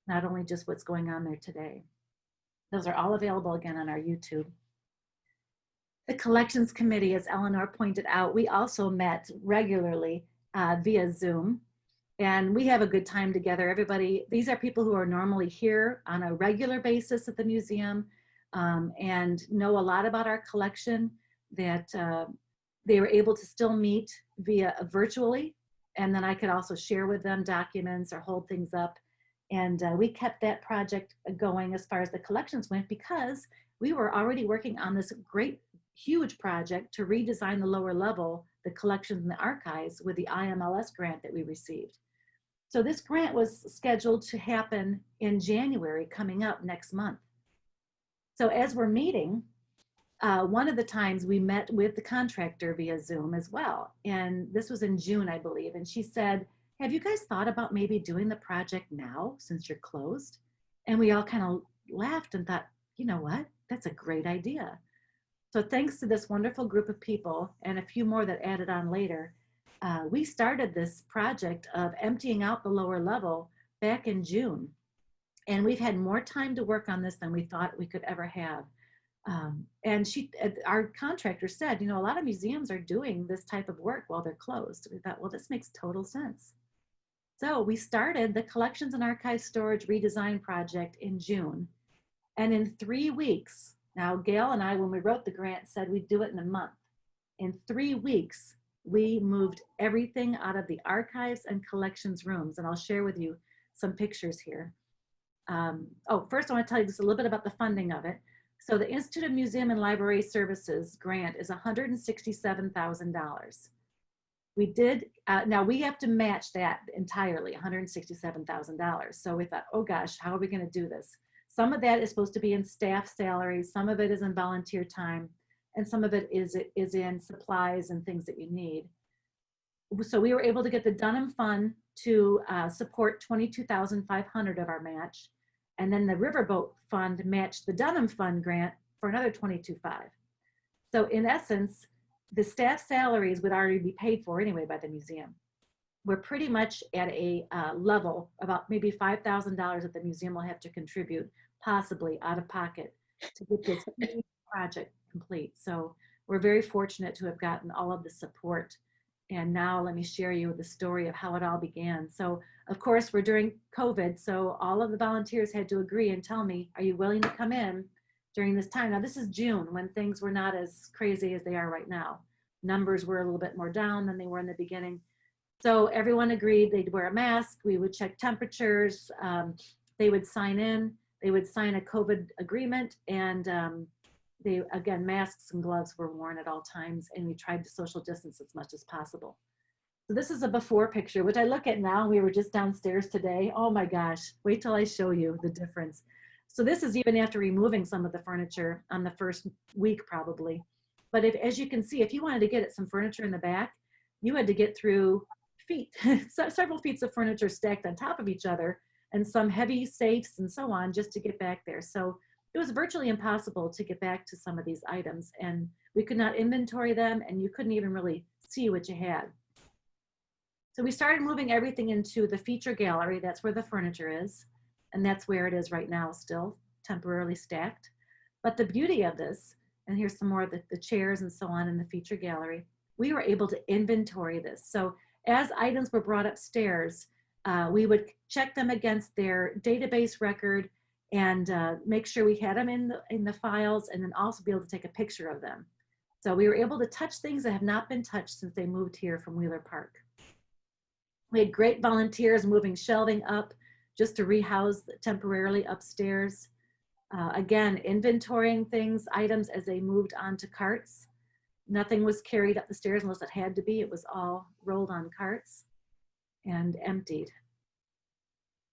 not only just what's going on there today. Those are all available again on our YouTube. The Collections Committee, as Eleanor pointed out, we also met regularly via Zoom. And we have a good time together. Everybody, these are people who are normally here on a regular basis at the museum and know a lot about our collection, that they were able to still meet via virtually. And then I could also share with them documents or hold things up. And we kept that project going as far as the collections went, because we were already working on this great, huge project to redesign the lower level, the collections and the archives, with the IMLS grant that we received. So this grant was scheduled to happen in January, coming up next month. So as we're meeting, one of the times we met with the contractor via Zoom as well. And this was in June, I believe. And she said, have you guys thought about maybe doing the project now since you're closed? And we all kind of laughed and thought, you know what? That's a great idea. So thanks to this wonderful group of people and a few more that added on later, we started this project of emptying out the lower level back in June. And we've had more time to work on this than we thought we could ever have. And our contractor said, you know, a lot of museums are doing this type of work while they're closed. We thought, well, this makes total sense. So we started the Collections and Archives Storage Redesign Project in June. And in 3 weeks, now Gail and I, when we wrote the grant, said we'd do it in a month. In 3 weeks, we moved everything out of the archives and collections rooms. And I'll share with you some pictures here. First I want to tell you just a little bit about the funding of it. So the Institute of Museum and Library Services grant is $167,000. We did, now we have to match that entirely, $167,000. So we thought, oh gosh, how are we going to do this? Some of that is supposed to be in staff salaries, some of it is in volunteer time, and some of it is in supplies and things that you need. So we were able to get the Dunham Fund to support $22,500 of our match. And then the Riverboat Fund matched the Dunham Fund grant for another $22,500. So in essence, the staff salaries would already be paid for anyway by the museum. We're pretty much at a level about maybe $5,000 that the museum will have to contribute, possibly out of pocket, to get this project complete. So we're very fortunate to have gotten all of the support. And now let me share you the story of how it all began. So of course we're during COVID, so all of the volunteers had to agree and tell me, are you willing to come in during this time? Now this is June when things were not as crazy as they are right now. Numbers were a little bit more down than they were in the beginning. So everyone agreed they'd wear a mask, we would check temperatures, they would sign in, they would sign a COVID agreement, and again, masks and gloves were worn at all times, and we tried to social distance as much as possible. So this is a before picture, which I look at now. We were just downstairs today. Oh my gosh, wait till I show you the difference. So this is even after removing some of the furniture on the first week probably. But as you can see, if you wanted to get at some furniture in the back, you had to get through several feet of furniture stacked on top of each other, and some heavy safes and so on just to get back there. So it was virtually impossible to get back to some of these items, and we could not inventory them, and you couldn't even really see what you had. So we started moving everything into the feature gallery. That's where the furniture is, and that's where it is right now, still temporarily stacked. But the beauty of this, and here's some more of the chairs and so on in the feature gallery, we were able to inventory this. So as items were brought upstairs, we would check them against their database record and make sure we had them in the files, and then also be able to take a picture of them. So we were able to touch things that have not been touched since they moved here from Wheeler Park. We had great volunteers moving shelving up just to rehouse temporarily upstairs. Again, inventorying items as they moved onto carts. Nothing was carried up the stairs unless it had to be. It was all rolled on carts and emptied.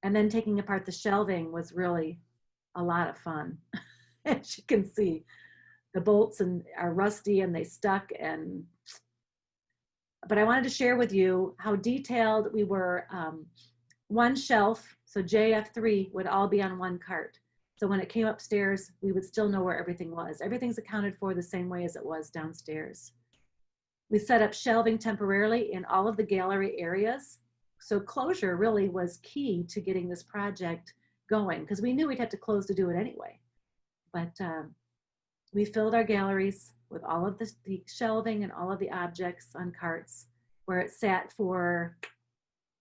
And then taking apart the shelving was really a lot of fun. As you can see, the bolts are rusty and they stuck. But I wanted to share with you how detailed we were. One shelf, so JF3 would all be on one cart. So when it came upstairs, we would still know where everything was. Everything's accounted for the same way as it was downstairs. We set up shelving temporarily in all of the gallery areas. So closure really was key to getting this project going, because we knew we'd have to close to do it anyway. But we filled our galleries with all of the shelving and all of the objects on carts, where it sat for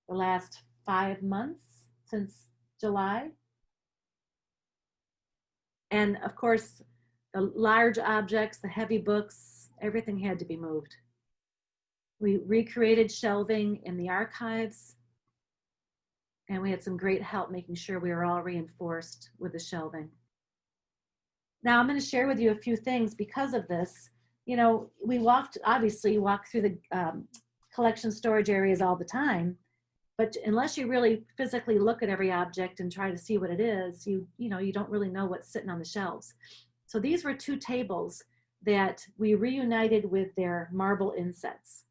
the last 5 months, since July. And of course, the large objects, the heavy books, everything had to be moved. We recreated shelving in the archives, and we had some great help making sure we were all reinforced with the shelving. Now I'm going to share with you a few things because of this. You know, we obviously walk through the collection storage areas all the time, but unless you really physically look at every object and try to see what it is, you don't really know what's sitting on the shelves. So these were 2 tables that we reunited with their marble insets.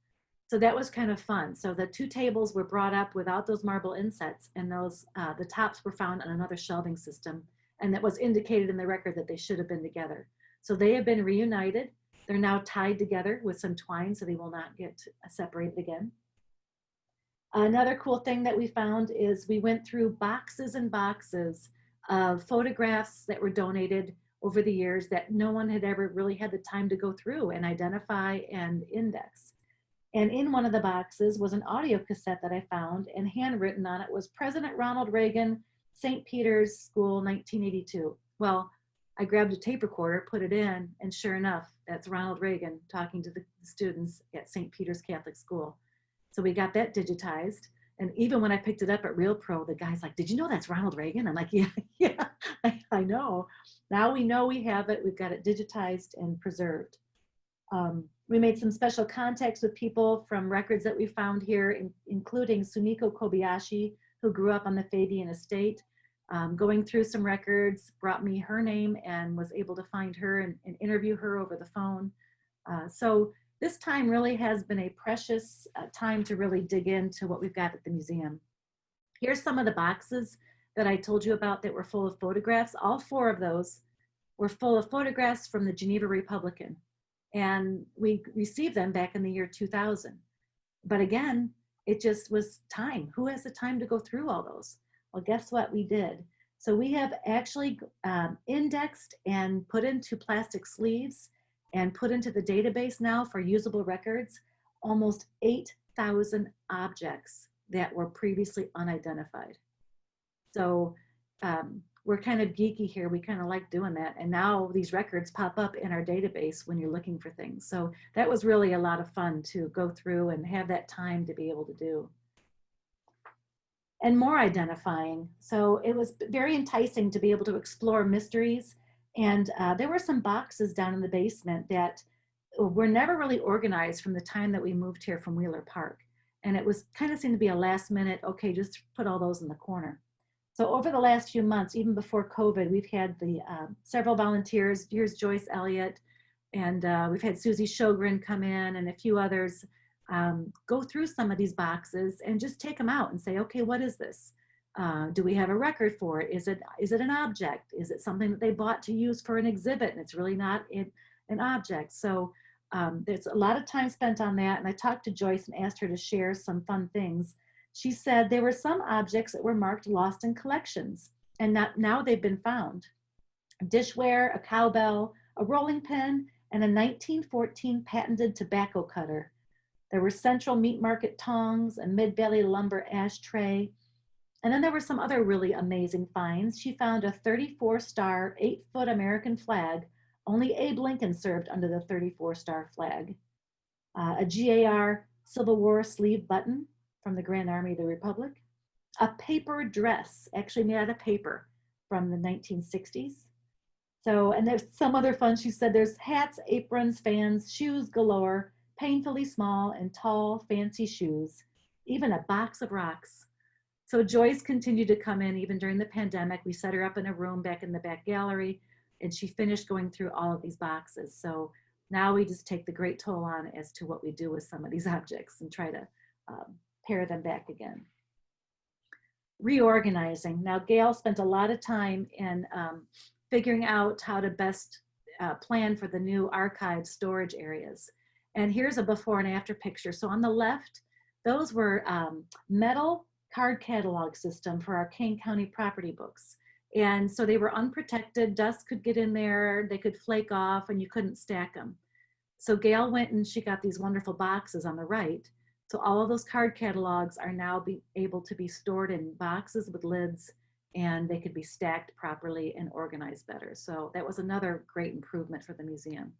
So that was kind of fun. So the two tables were brought up without those marble insets, and those the tops were found on another shelving system, and that was indicated in the record that they should have been together. So they have been reunited. They're now tied together with some twine so they will not get separated again. Another cool thing that we found is we went through boxes and boxes of photographs that were donated over the years that no one had ever really had the time to go through and identify and index. And in one of the boxes was an audio cassette that I found, and handwritten on it was President Ronald Reagan, St. Peter's School, 1982. Well, I grabbed a tape recorder, put it in, and sure enough, that's Ronald Reagan talking to the students at St. Peter's Catholic School. So we got that digitized. And even when I picked it up at Real Pro, the guy's like, did you know that's Ronald Reagan? I'm like, yeah, I know. Now we know we have it. We've got it digitized and preserved. We made some special contacts with people from records that we found here, including Sumiko Kobayashi, who grew up on the Fabian estate. Going through some records brought me her name and was able to find her and interview her over the phone. So this time really has been a precious time to really dig into what we've got at the museum. Here's some of the boxes that I told you about that were full of photographs. All 4 of those were full of photographs from the Geneva Republican. And we received them back in the year 2000. But again, it just was time. Who has the time to go through all those? Well, guess what we did? So we have actually indexed and put into plastic sleeves and put into the database now for usable records, almost 8,000 objects that were previously unidentified. So we're kind of geeky here. We kind of like doing that. And now these records pop up in our database when you're looking for things. So that was really a lot of fun to go through and have that time to be able to do. And more identifying. So it was very enticing to be able to explore mysteries. And there were some boxes down in the basement that were never really organized from the time that we moved here from Wheeler Park. And it was kind of seemed to be a last minute, okay, just put all those in the corner. So over the last few months, even before COVID, we've had the several volunteers. Here's Joyce Elliott, and we've had Susie Sjogren come in and a few others go through some of these boxes and just take them out and say, okay, what is this? Do we have a record for it? Is it an object? Is it something that they bought to use for an exhibit and it's really not an object? So there's a lot of time spent on that. And I talked to Joyce and asked her to share some fun things. She said there were some objects that were marked lost in collections, and now they've been found. Dishware, a cowbell, a rolling pin, and a 1914 patented tobacco cutter. There were Central Meat Market tongs, a Mid-Valley Lumber ashtray. And then there were some other really amazing finds. She found a 34-star, 8-foot American flag. Only Abe Lincoln served under the 34-star flag. A GAR Civil War sleeve button from the Grand Army of the Republic. A paper dress, actually made out of paper, from the 1960s. So, and there's some other fun. She said there's hats, aprons, fans, shoes galore, painfully small and tall, fancy shoes, even a box of rocks. So Joyce continued to come in even during the pandemic. We set her up in a room back in the back gallery, and she finished going through all of these boxes. So now we just take the great toll on as to what we do with some of these objects and try to pair them back again. Reorganizing. Now, Gail spent a lot of time in figuring out how to best plan for the new archive storage areas. And here's a before and after picture. So on the left, those were metal card catalog system for our Kane County property books. And so they were unprotected, dust could get in there, they could flake off, and you couldn't stack them. So Gail went and she got these wonderful boxes on the right. So all of those card catalogs are now able to be stored in boxes with lids, and they could be stacked properly and organized better. So that was another great improvement for the museum.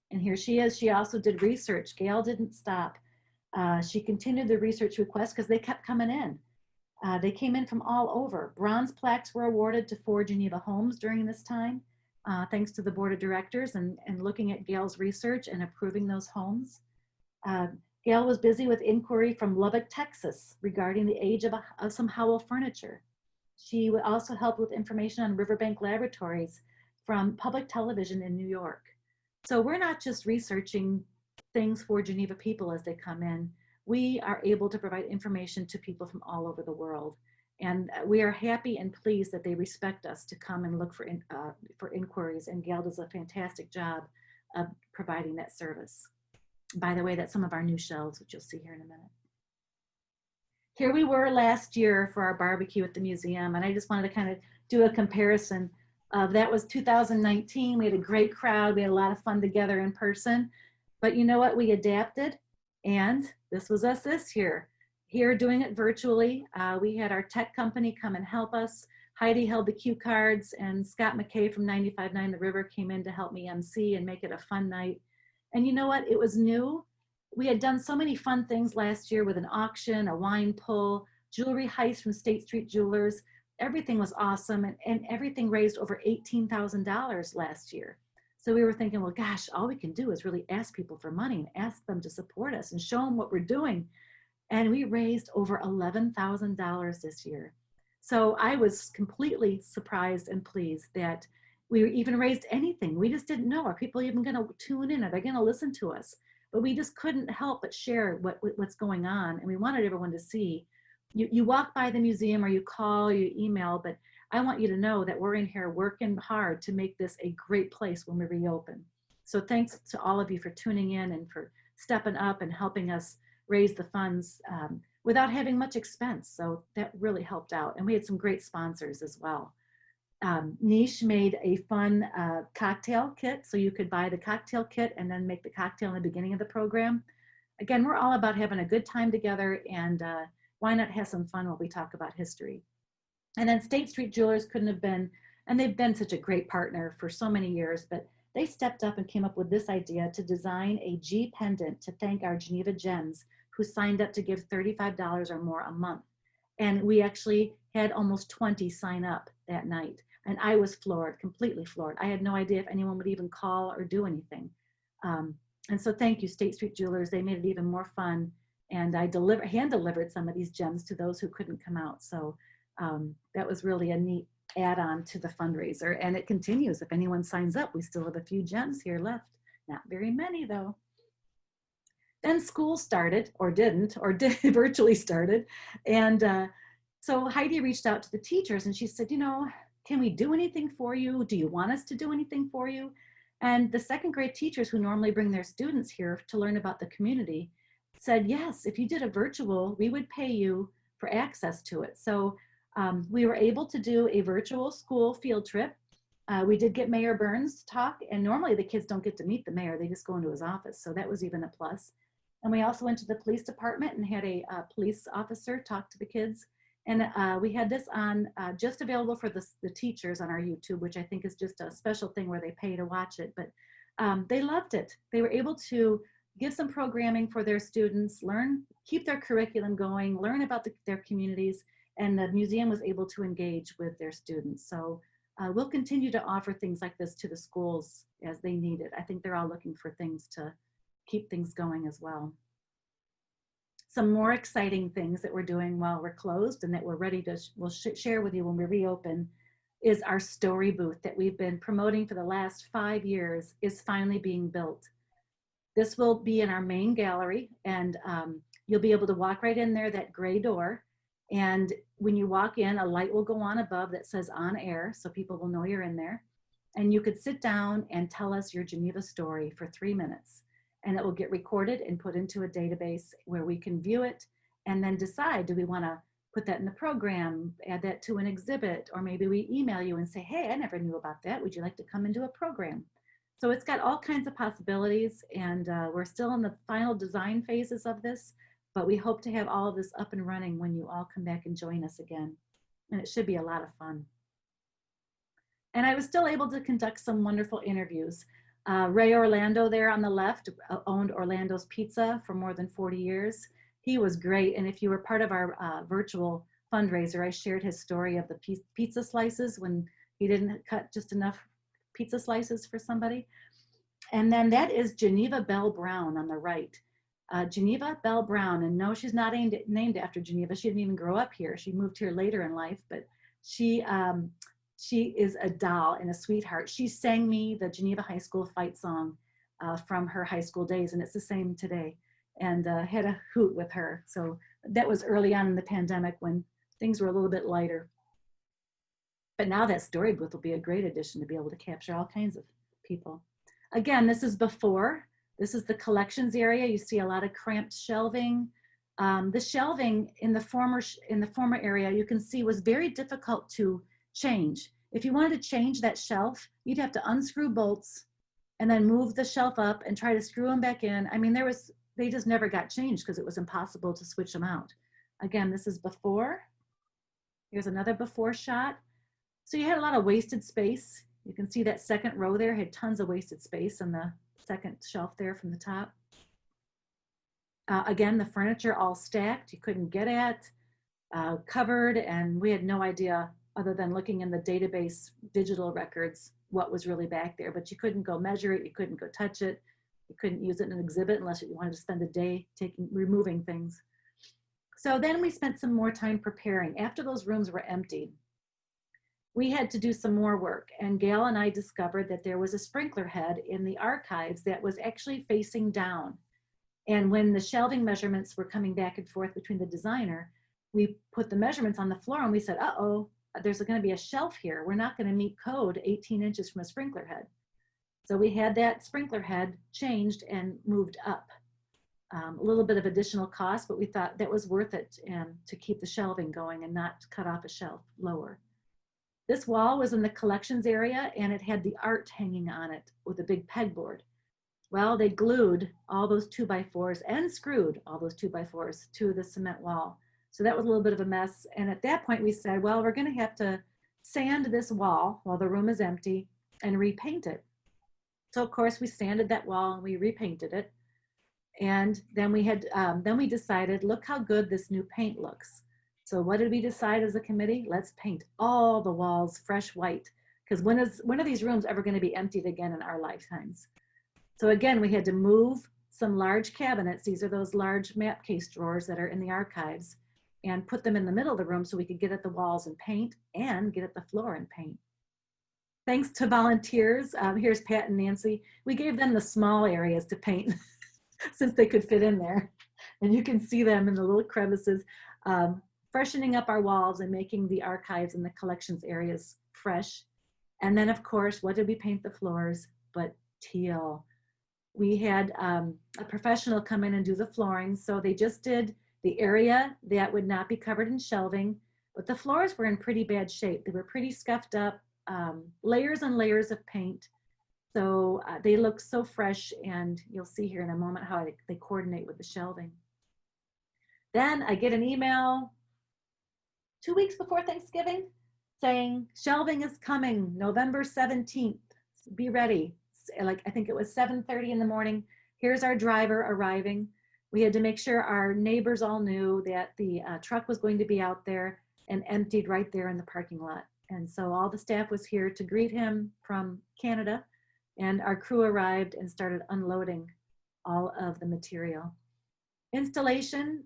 And here she is. She also did research. Gail didn't stop. She continued the research requests because they kept coming in. They came in from all over. Bronze plaques were awarded to 4 Geneva homes during this time, thanks to the board of directors and looking at Gail's research and approving those homes. Gail was busy with inquiry from Lubbock, Texas, regarding the age of some Howell furniture. She would also help with information on Riverbank Laboratories. from public television in New York. So we're not just researching things for Geneva people as they come in. We are able to provide information to people from all over the world. And we are happy and pleased that they respect us to come and look for inquiries. And Gail does a fantastic job of providing that service. By the way, that's some of our new shelves, which you'll see here in a minute. Here we were last year for our barbecue at the museum, and I just wanted to kind of do a comparison of that was 2019. We had a great crowd. We had a lot of fun together in person, but you know what? We adapted, and this was us this year. Here doing it virtually. We had our tech company come and help us. Heidi held the cue cards, and Scott McKay from 95.9 The River came in to help me MC and make it a fun night. And you know what? It was new. We had done so many fun things last year with an auction, a wine pull, jewelry heist from State Street Jewelers. Everything was awesome, and everything raised over $18,000 last year. So we were thinking, well, gosh, all we can do is really ask people for money and ask them to support us and show them what we're doing. And we raised over $11,000 this year. So I was completely surprised and pleased that we even raised anything. We just didn't know. Are people even going to tune in? Are they going to listen to us? But we just couldn't help but share what's going on. And we wanted everyone to see. You walk by the museum or you call, you email, but I want you to know that we're in here working hard to make this a great place when we reopen. So thanks to all of you for tuning in and for stepping up and helping us raise the funds without having much expense. So that really helped out. And we had some great sponsors as well. Niche made a fun cocktail kit, so you could buy the cocktail kit and then make the cocktail in the beginning of the program. Again, we're all about having a good time together, and why not have some fun while we talk about history. And then State Street Jewelers couldn't have been, and they've been such a great partner for so many years, but they stepped up and came up with this idea to design a G pendant to thank our Geneva Gems who signed up to give $35 or more a month. And we actually had almost 20 sign up that night. And I was floored, completely floored. I had no idea if anyone would even call or do anything. And so thank you, State Street Jewelers. They made it even more fun. And I hand delivered some of these gems to those who couldn't come out. So that was really a neat add-on to the fundraiser. And it continues. If anyone signs up, we still have a few gems here left. Not very many though. Then school started, or didn't, or virtually started. And so Heidi reached out to the teachers and she said, you know, can we do anything for you? Do you want us to do anything for you? And the second grade teachers who normally bring their students here to learn about the community said, yes, if you did a virtual, we would pay you for access to it. So we were able to do a virtual school field trip. We did get Mayor Burns to talk, and normally the kids don't get to meet the mayor, they just go into his office. So that was even a plus. And we also went to the police department and had a police officer talk to the kids. And we had this on just available for the teachers on our YouTube, which I think is just a special thing where they pay to watch it. But they loved it. They were able to give some programming for their students, keep their curriculum going, learn about their communities, and the museum was able to engage with their students. So we'll continue to offer things like this to the schools as they need it. I think they're all looking for things to keep things going as well. Some more exciting things that we're doing while we're closed and that we're ready to share with you when we reopen is our story booth that we've been promoting for the last 5 years is finally being built. This will be in our main gallery, and you'll be able to walk right in there, that gray door. And when you walk in, a light will go on above that says on air, so people will know you're in there. And you could sit down and tell us your Geneva story for 3 minutes. And it will get recorded and put into a database where we can view it and then decide, do we want to put that in the program, add that to an exhibit, or maybe we email you and say, hey, I never knew about that. Would you like to come and do a program? So it's got all kinds of possibilities, and we're still in the final design phases of this, but we hope to have all of this up and running when you all come back and join us again. And it should be a lot of fun. And I was still able to conduct some wonderful interviews. Ray Orlando there on the left owned Orlando's Pizza for more than 40 years. He was great. And if you were part of our virtual fundraiser, I shared his story of the pizza slices when he didn't cut just enough pizza slices for somebody. And then that is Geneva Bell Brown on the right. Geneva Bell Brown, and no, she's not named after Geneva. She didn't even grow up here. She moved here later in life, but she She is a doll and a sweetheart. She sang me the Geneva High School fight song from her high school days, and it's the same today. And had a hoot with her. So that was early on in the pandemic when things were a little bit lighter. But now that story booth will be a great addition to be able to capture all kinds of people. Again, this is before. This is the collections area. You see a lot of cramped shelving. The shelving in the former area, you can see, was very difficult to change. If you wanted to change that shelf, you'd have to unscrew bolts and then move the shelf up and try to screw them back in. I mean, they just never got changed because it was impossible to switch them out. Again, this is before. Here's another before shot. So you had a lot of wasted space. You can see that second row there had tons of wasted space on the second shelf there from the top. Again, the furniture all stacked, you couldn't get at, covered, and we had no idea, other than looking in the database digital records, what was really back there. But you couldn't go measure it, you couldn't go touch it, you couldn't use it in an exhibit unless you wanted to spend a day removing things. So then we spent some more time preparing. After those rooms were emptied, we had to do some more work, and Gail and I discovered that there was a sprinkler head in the archives that was actually facing down. And when the shelving measurements were coming back and forth between the designer, we put the measurements on the floor and we said, uh-oh, there's going to be a shelf here. We're not going to meet code 18 inches from a sprinkler head. So we had that sprinkler head changed and moved up. A little bit of additional cost, but we thought that was worth it to keep the shelving going and not cut off a shelf lower. This wall was in the collections area and it had the art hanging on it with a big pegboard. Well, they glued all those 2x4s and screwed all those 2x4s to the cement wall. So that was a little bit of a mess. And at that point we said, well, we're going to have to sand this wall while the room is empty and repaint it. So of course we sanded that wall and we repainted it. And then we decided, look how good this new paint looks. So what did we decide as a committee? Let's paint all the walls fresh white, because when are these rooms ever going to be emptied again in our lifetimes? So again, we had to move some large cabinets. These are those large map case drawers that are in the archives, and put them in the middle of the room so we could get at the walls and paint, and get at the floor and paint. Thanks to volunteers, here's Pat and Nancy. We gave them the small areas to paint since they could fit in there. And you can see them in the little crevices, freshening up our walls and making the archives and the collections areas fresh. And then of course, what did we paint the floors but teal? We had a professional come in and do the flooring. So they just did the area that would not be covered in shelving, but the floors were in pretty bad shape. They were pretty scuffed up, layers and layers of paint. So they look so fresh, and you'll see here in a moment how they coordinate with the shelving. Then I get an email 2 weeks before Thanksgiving saying shelving is coming November 17th. Be ready. Like, I think it was 7:30 in the morning. Here's our driver arriving. We had to make sure our neighbors all knew that the truck was going to be out there and emptied right there in the parking lot. And so all the staff was here to greet him from Canada, and our crew arrived and started unloading all of the material. Installation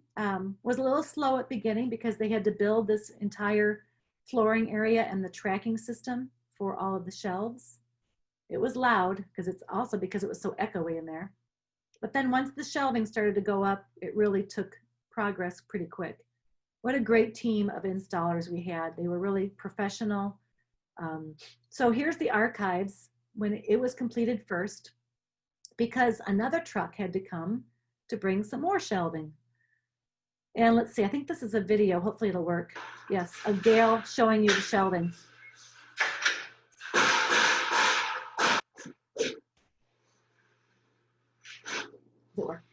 was a little slow at the beginning because they had to build this entire flooring area and the tracking system for all of the shelves. It was loud because it was so echoey in there. But then once the shelving started to go up, it really took progress pretty quick. What a great team of installers we had. They were really professional. So here's the archives when it was completed first, because another truck had to come to bring some more shelving. And let's see, I think this is a video, hopefully it'll work. Yes, of Gail showing you the shelving. Door.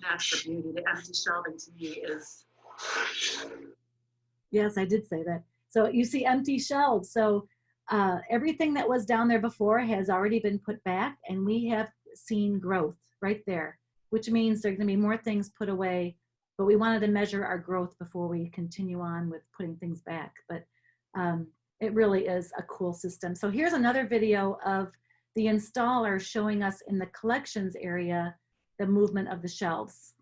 That's the beauty. The empty shelving to me is. Yes, I did say that. So you see empty shelves. So everything that was down there before has already been put back, and we have seen growth right there, which means there are going to be more things put away, but we wanted to measure our growth before we continue on with putting things back. But It really is a cool system. So here's another video of the installer showing us in the collections area the movement of the shelves.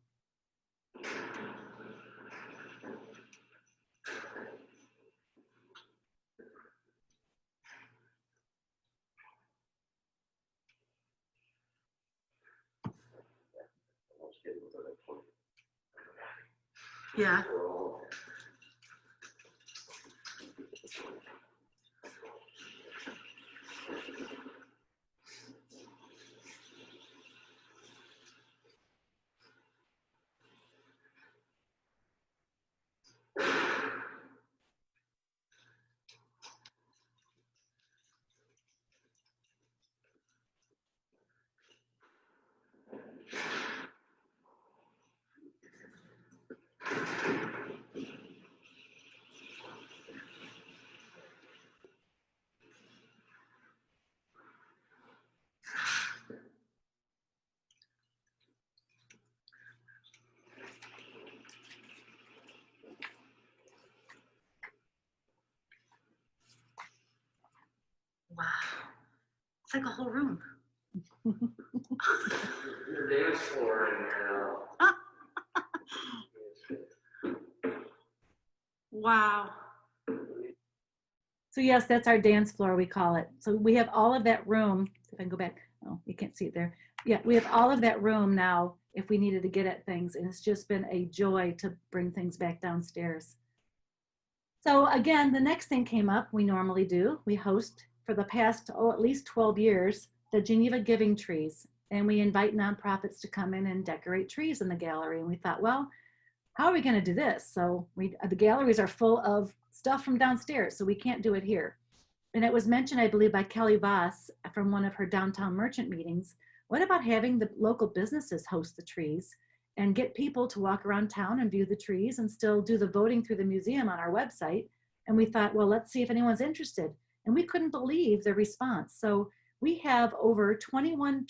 Yeah. Wow. It's like a whole room. Your dance floor in here now. Wow. So yes, that's our dance floor, we call it. So we have all of that room. If I can go back, oh, you can't see it there. Yeah, we have all of that room now if we needed to get at things. And it's just been a joy to bring things back downstairs. So again, the next thing came up, we normally do. We host for the past, at least 12 years, the Geneva Giving Trees. And we invite nonprofits to come in and decorate trees in the gallery. And we thought, well, how are we going to do this? So the galleries are full of stuff from downstairs, so we can't do it here. And it was mentioned, I believe, by Kelly Voss from one of her downtown merchant meetings. What about having the local businesses host the trees and get people to walk around town and view the trees and still do the voting through the museum on our website? And we thought, well, let's see if anyone's interested. And we couldn't believe the response. So we have over 21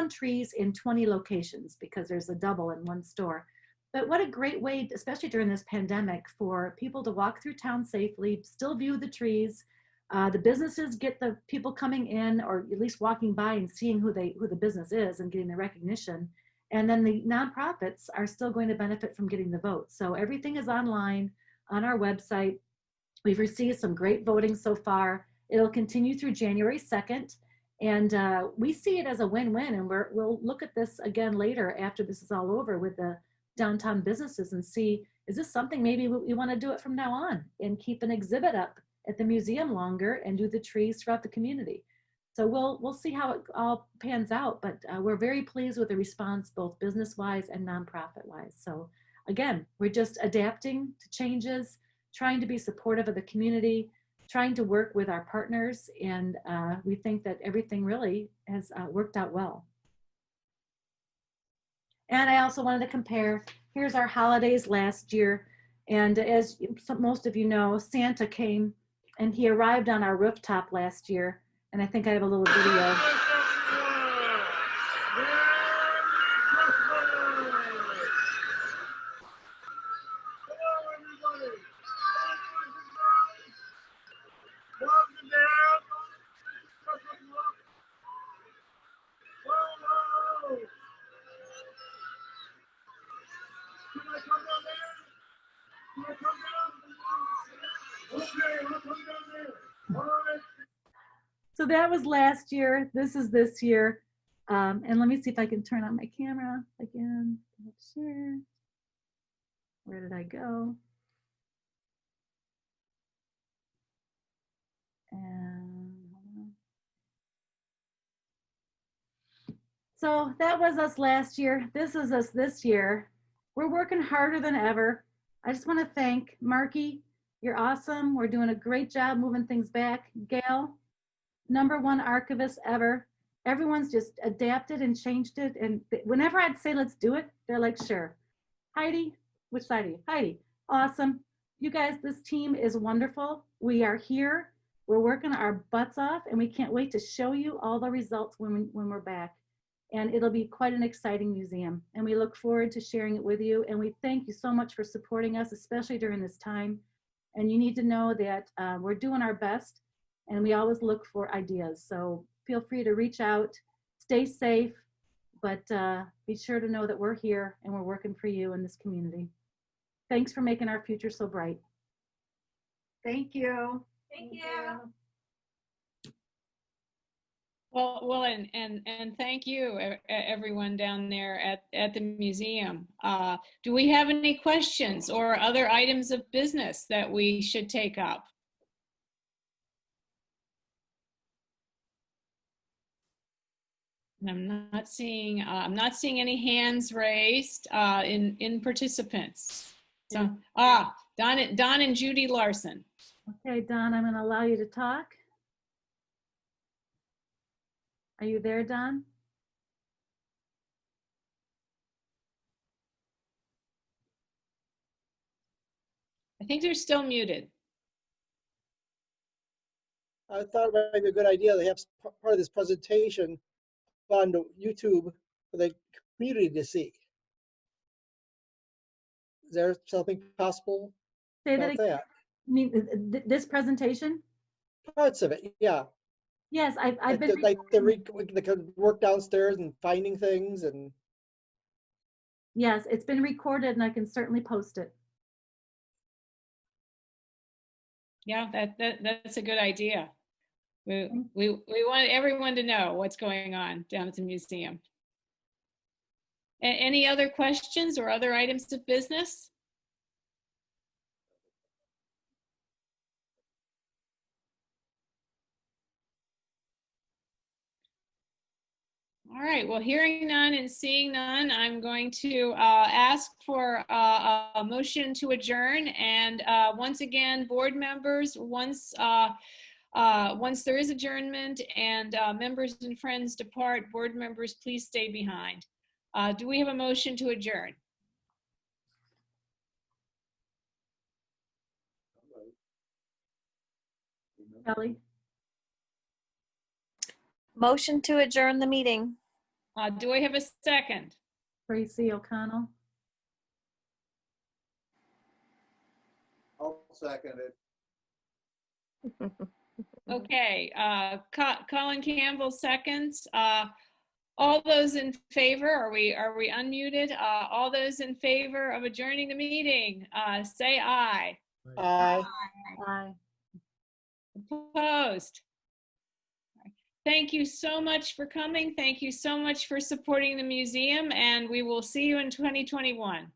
trees in 20 locations because there's a double in one store. But what a great way, especially during this pandemic, for people to walk through town safely, still view the trees. The businesses get the people coming in, or at least walking by and seeing who the business is and getting the recognition. And then the nonprofits are still going to benefit from getting the vote. So everything is online on our website. We've received some great voting so far. It'll continue through January 2nd. And we see it as a win-win. And we'll look at this again later after this is all over with the downtown businesses and see, is this something maybe we want to do it from now on and keep an exhibit up at the museum longer and do the trees throughout the community. So we'll see how it all pans out, but we're very pleased with the response, both business-wise and nonprofit-wise. So again, we're just adapting to changes, trying to be supportive of the community, trying to work with our partners, and we think that everything really has worked out well. And I also wanted to compare, here's our holidays last year. And as most of you know, Santa came and he arrived on our rooftop last year. And I think I have a little video. So that was last year. This is this year. And let me see if I can turn on my camera again. Share. Where did I go? And so that was us last year. This is us this year. We're working harder than ever. I just want to thank Marky. You're awesome. We're doing a great job moving things back. Gail, #1 archivist ever. Everyone's just adapted and changed it. And whenever I'd say, let's do it, they're like, sure. Heidi, which side are you? Heidi, awesome. You guys, this team is wonderful. We are here. We're working our butts off, and we can't wait to show you all the results when we're back. And it'll be quite an exciting museum. And we look forward to sharing it with you. And we thank you so much for supporting us, especially during this time. And you need to know that we're doing our best and we always look for ideas. So feel free to reach out, stay safe, but be sure to know that we're here and we're working for you in this community. Thanks for making our future so bright. Thank you. Thank you. Well, and thank you, everyone down there at the museum. Do we have any questions or other items of business that we should take up? And I'm not seeing any hands raised in participants. So Don and Judy Larson. Okay, Don, I'm going to allow you to talk. Are you there, Don? I think they're still muted. I thought it might be a good idea to have part of this presentation on YouTube for the community to see. Is there something possible Say that about again. that? I mean, this presentation? Parts of it, yeah. Yes, I've Like been. the work downstairs and finding things and. Yes, it's been recorded and I can certainly post it. Yeah, that's a good idea. We want everyone to know what's going on down at the museum. Any other questions or other items of business? All right, well, hearing none and seeing none, I'm going to ask for a motion to adjourn. And once again, board members, once there is adjournment and members and friends depart, board members, please stay behind. Do we have a motion to adjourn? Kelly? Motion to adjourn the meeting. Do I have a second? Tracy O'Connell? I'll second it. Okay, Colin Campbell seconds. All those in favor, are we unmuted? All those in favor of adjourning the meeting, say aye. Aye. Aye. Opposed? Thank you so much for coming. Thank you so much for supporting the museum, and we will see you in 2021.